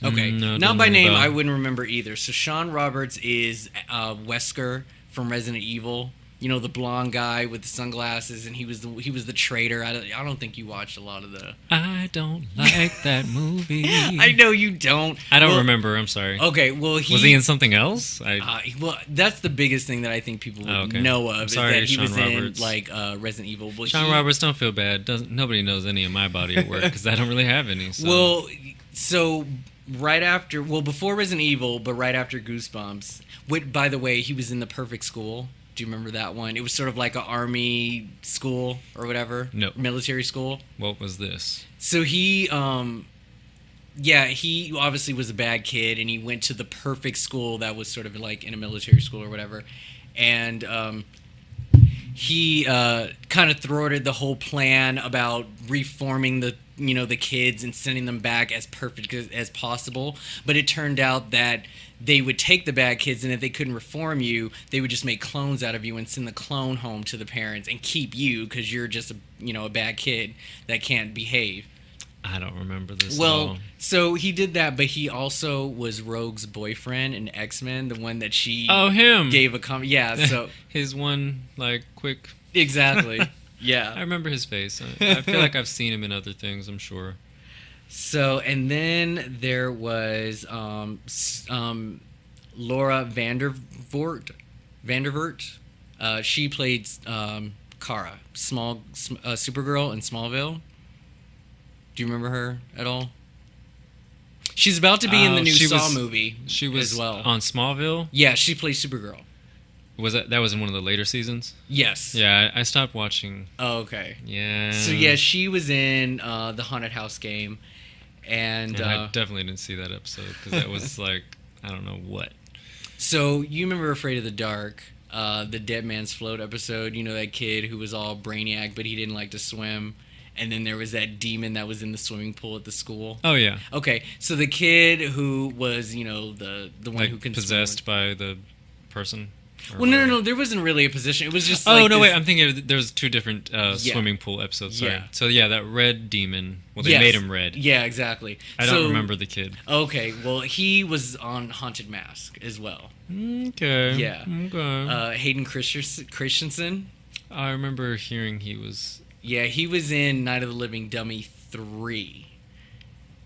Okay, No, not doesn't by ring a name. bell. I wouldn't remember either. So Sean Roberts is Wesker from Resident Evil. You know, the blonde guy with the sunglasses, and he was the traitor. I don't think you watched a lot of the. I don't like that movie. I know you don't. I don't Well, remember. I'm sorry. Okay, well Was he in something else? well, that's the biggest thing that I think people would Oh, okay. know of. Sorry, is that he Sean was Roberts. in like Resident Evil. Well, Sean Roberts, don't feel bad. Nobody knows any of my body of work because I don't really have any. So. Well, so before Resident Evil, but right after Goosebumps. By the way, he was in The Perfect School. Do you remember that one? It was sort of like an army school or whatever. No. Military school. What was this? So he obviously was a bad kid, and he went to the perfect school that was sort of like in a military school or whatever. And he kind of thwarted the whole plan about reforming the the kids and sending them back as perfect as possible. But it turned out that they would take the bad kids, and if they couldn't reform you, they would just make clones out of you and send the clone home to the parents and keep you because you're just a bad kid that can't behave. I don't remember this at Well, all. so he did that, but he also was Rogue's boyfriend in X-Men, the one that she Oh, him! gave a yeah. So His one, like, quick... exactly, I yeah. remember his face. I feel like I've seen him in other things, I'm sure. So, and then there was Laura Vandervoort. She played Kara, Supergirl in Smallville. Do you remember her at all? She's about to be in the new Saw movie. She was as well on Smallville. Yeah, she plays Supergirl. Was that was in one of the later seasons? Yes. Yeah, I stopped watching. Oh, okay. Yeah. So yeah, she was in the Haunted House game, and I definitely didn't see that episode because that was like, I don't know what. So you remember Afraid of the Dark, the Dead Man's Float episode? You know, that kid who was all brainiac, but he didn't like to swim. And then there was that demon that was in the swimming pool at the school. Oh yeah. Okay, so the kid who was, the one Like who can possessed swim. by the person. Or Well, no, whatever. there wasn't really a position. It was just. Oh like no! this- Wait, I'm thinking there's two different swimming pool episodes. Sorry. Yeah. So yeah, that red demon. Well, they Yes. made him red. Yeah, exactly. I don't remember the kid. Okay, well, he was on Haunted Mask as well. Okay. Yeah. Okay. Hayden Christensen. I remember hearing he was. Yeah, he was in Night of the Living Dummy 3.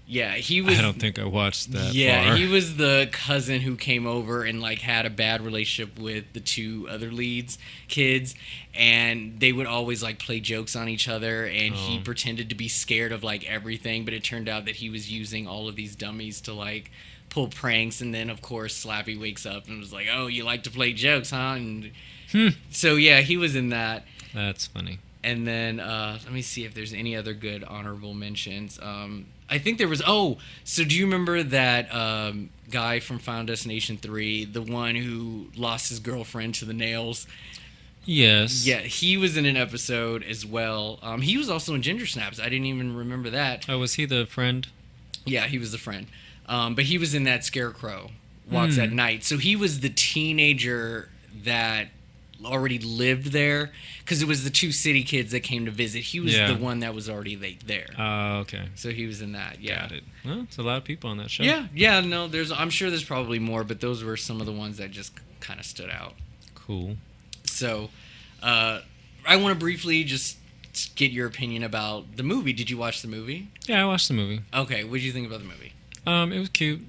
Yeah, he was. I don't think I watched that. Yeah, far. he was the cousin who came over and like had a bad relationship with the two other kids, and they would always like play jokes on each other, and he Oh. pretended to be scared of like everything, but it turned out that he was using all of these dummies to like pull pranks, and then of course Slappy wakes up and was like, "Oh, you like to play jokes, huh?" And so yeah, he was in that. That's funny. And then let me see if there's any other good honorable mentions. I think there was. Oh, so do you remember that guy from Final Destination 3, the one who lost his girlfriend to the nails? Yes. Yeah, he was in an episode as well. He was also in Ginger Snaps. I didn't even remember that. Oh, was he the friend? Yeah, he was the friend. But he was in that Scarecrow Walks at Night. So he was the teenager that already lived there, because it was the two city kids that came to visit. He was Yeah. the one that was already there. Oh, okay. So he was in that. Yeah. Got it. Well, it's a lot of people on that show. Yeah. No, I'm sure there's probably more, but those were some of the ones that just kind of stood out. Cool. So, I want to briefly just get your opinion about the movie. Did you watch the movie? Yeah, I watched the movie. Okay, what did you think about the movie? It was cute.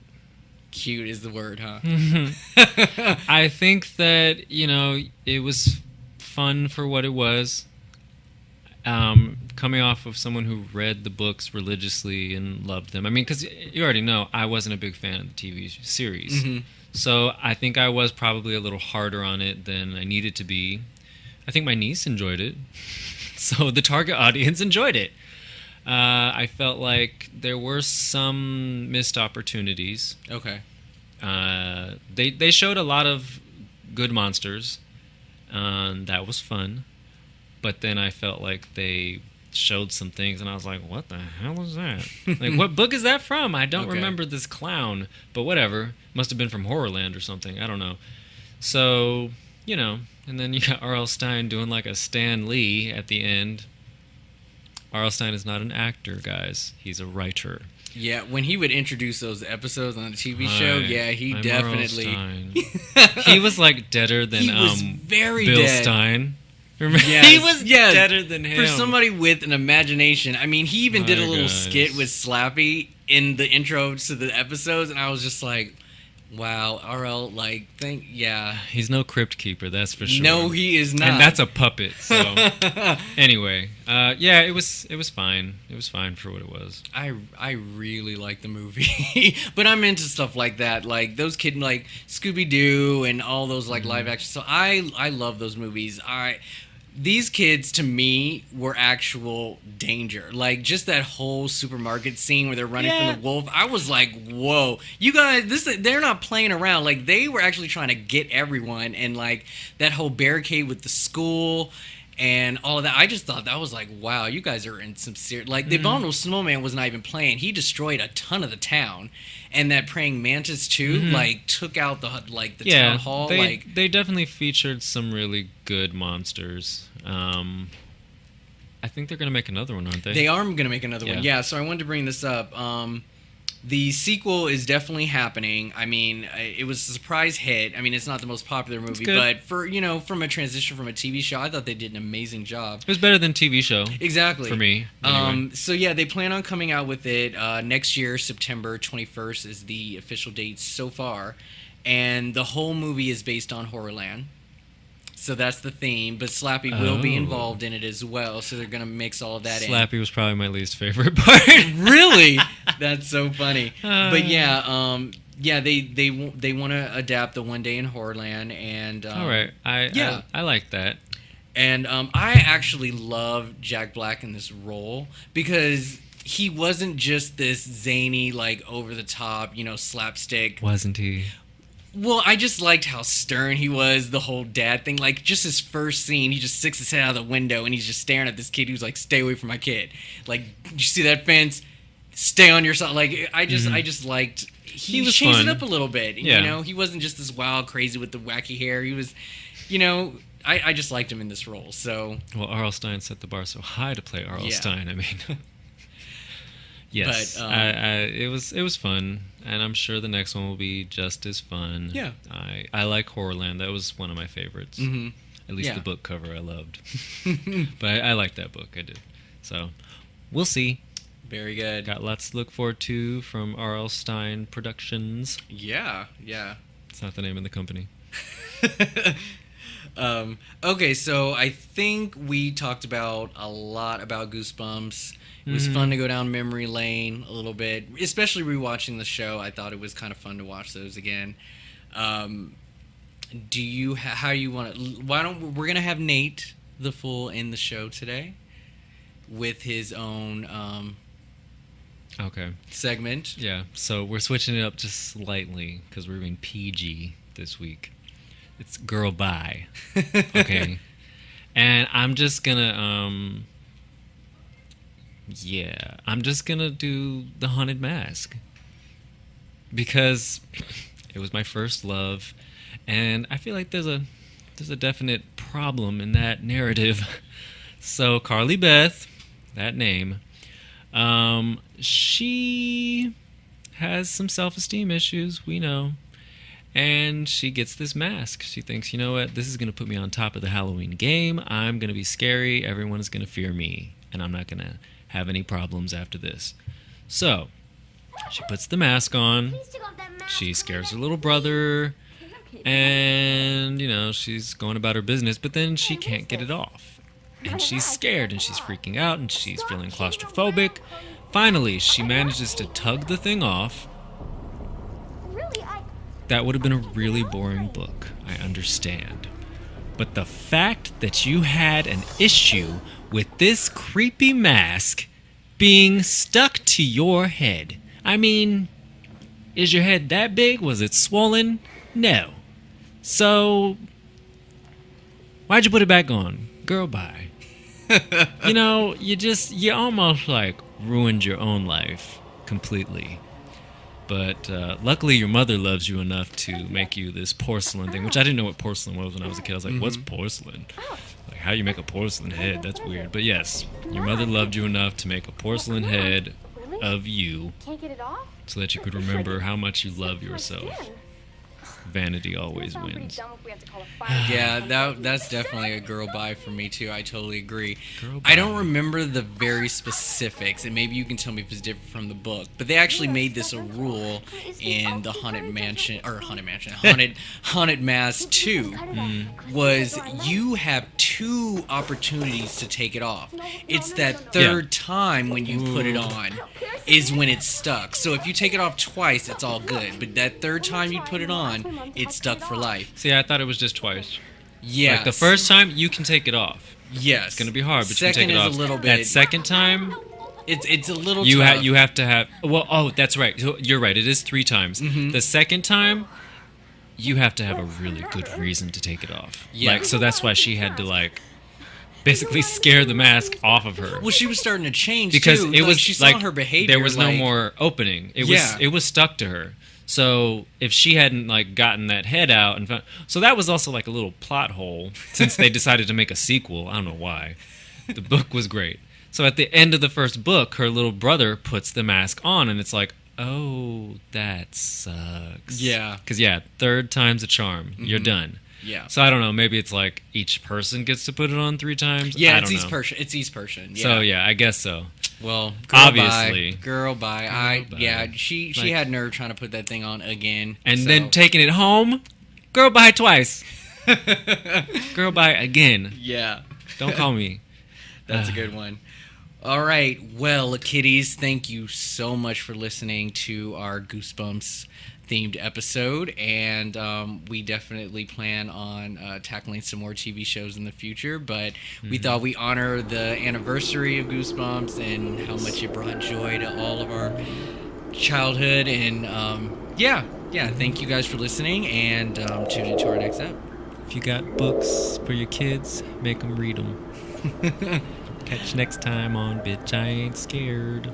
Cute is the word, huh? I think that, it was fun for what it was. Coming off of someone who read the books religiously and loved them. I mean, because you already know I wasn't a big fan of the TV series. Mm-hmm. So I think I was probably a little harder on it than I needed to be. I think my niece enjoyed it. So the target audience enjoyed it. I felt like there were some missed opportunities. Okay. They showed a lot of good monsters. That was fun. But then I felt like they showed some things, and I was like, what the hell was that? Like, what book is that from? I don't remember this clown. But whatever. Must have been from Horrorland or something. I don't know. So, and then you got R.L. Stine doing like a Stan Lee at the end. R.L. Stine is not an actor, guys. He's a writer. Yeah, when he would introduce those episodes on the TV show, yeah, he I'm definitely... R.L. Stine. He was like deader than He was very Bill dead. Stein. Remember? Yes, He was yes. deader than him. For somebody with an imagination. I mean, he even did a My little gosh. skit with Slappy in the intro to the episodes, and I was just like, wow, RL, yeah. He's no crypt keeper, that's for sure. No, he is not. And that's a puppet, so... Anyway, yeah, it was fine. It was fine for what it was. I really like the movie, but I'm into stuff like that, like those like Scooby-Doo and all those like live action. So I love those movies. These kids to me were actual danger. Like just that whole supermarket scene where they're running from the wolf. I was like, whoa, you guys, they're not playing around. Like they were actually trying to get everyone, and like that whole barricade with the school. and all of that. I just thought that was like, wow, you guys are in some serious. Like the Abominable Snowman was not even playing. He destroyed a ton of the town, and that praying mantis too, like took out the town hall. They definitely featured some really good monsters. I think they're gonna make another one, aren't they? They are going to make another one. Yeah. So I wanted to bring this up. The sequel is definitely happening. I mean, it was a surprise hit. I mean, it's not the most popular movie, but for from a transition from a TV show, I thought they did an amazing job. It was better than TV show. Exactly. For me. Anyway. So yeah, they plan on coming out with it next year. September 21st is the official date so far, and the whole movie is based on Horrorland. So that's the theme, but Slappy will be involved in it as well. So they're gonna mix all of that in. Slappy was probably my least favorite part. Really? That's so funny. But yeah, they want to adapt the One Day in Horrorland, and all right, I like that. And I actually love Jack Black in this role because he wasn't just this zany, like over the top, slapstick. Wasn't he? Well, I just liked how stern he was, the whole dad thing. Like, just his first scene, he just sticks his head out of the window and he's just staring at this kid who's like, stay away from my kid. Like, you see that fence? Stay on your side. Like, I just liked... He was changed fun. it up a little bit. Yeah. He wasn't just this wild, crazy with the wacky hair. He was, I just liked him in this role, so... Well, R.L. Stine set the bar so high to play R.L. Stine, I mean... Yes, but, it was fun, and I'm sure the next one will be just as fun. Yeah, I like Horrorland. That was one of my favorites. Mm-hmm. At least the book cover I loved. But I liked that book. I did. So we'll see. Very good. Got lots to look forward to from R.L. Stine Productions. Yeah. It's not the name of the company. Okay, so I think we talked about a lot about Goosebumps. It was fun to go down memory lane a little bit, especially rewatching the show. I thought it was kind of fun to watch those again. How you want to? We're gonna have Nate the Fool in the show today with his own segment. Yeah, so we're switching it up just slightly because we're being PG this week. It's girl bye. Okay. And I'm just gonna I'm just gonna do The Haunted Mask because it was my first love, and I feel like there's a definite problem in that narrative. So Carly Beth, that name, she has some self-esteem issues, we know. And she gets this mask. She thinks, you know what, this is going to put me on top of the Halloween game. I'm going to be scary. Everyone is going to fear me. And I'm not going to have any problems after this. So, she puts the mask on. She scares her little brother. And, she's going about her business. But then she can't get it off. And she's scared and she's freaking out and she's feeling claustrophobic. Finally, she manages to tug the thing off. That would have been a really boring book, I understand. But the fact that you had an issue with this creepy mask being stuck to your head. I mean, is your head that big? Was it swollen? No. So, why'd you put it back on? Girl, bye. You almost like ruined your own life completely. But luckily your mother loves you enough to make you this porcelain thing, which I didn't know what porcelain was when I was a kid. I was like, what's porcelain? Like, how you make a porcelain head? That's weird. But yes, your mother loved you enough to make a porcelain head of you so that you could remember how much you love yourself. Vanity always wins. Yeah, that's definitely a girl bye for me too. I totally agree. I don't remember the very specifics, and maybe you can tell me if it's different from the book. But they actually made this a rule in the Haunted Mask 2. Was you have 2 opportunities to take it off. It's that third time when you put it on is when it's stuck. So if you take it off twice, it's all good. But that third time you put it on, it's stuck for life. See, I thought it was just twice. Yeah. Like the first time, you can take it off. Yes. It's going to be hard, but second you can take it off. Is a little bit. That second time, it's a little you tough. You have to have... Well, oh, that's right. You're right. It is 3 times. Mm-hmm. The second time, you have to have a really good reason to take it off. Yeah. So that's why she had to, basically scare the mask off of her. Well, she was starting to change Because too. it was she saw like her behavior. there was no like- more opening. Yeah. It was stuck to her. So if she hadn't like gotten that head out and so that was also like a little plot hole since they decided to make a sequel. I don't know why. The book was great. So at the end of the first book, her little brother puts the mask on, and it's like, oh, that sucks. Yeah. Because third time's a charm. You're done. Yeah. So I don't know. Maybe it's like each person gets to put it on 3 times. Yeah, I it's don't each know. person. It's each person. Yeah. So yeah, I guess so. Well, Obviously. girl, bye. Girl, bye. Yeah, she Like- had nerve trying to put that thing on again, And so- then taking it home, girl, bye twice. Girl, bye again. Yeah, Don't call me. that's a good one. All right, well, kiddies, thank you so much for listening to our Goosebumps themed episode, and we definitely plan on tackling some more TV shows in the future, but we thought we honor the anniversary of Goosebumps and how much it brought joy to all of our childhood, and thank you guys for listening, and tune into our next ep. If you got books for your kids, make them read them. Catch you next time on Bitch I Ain't Scared.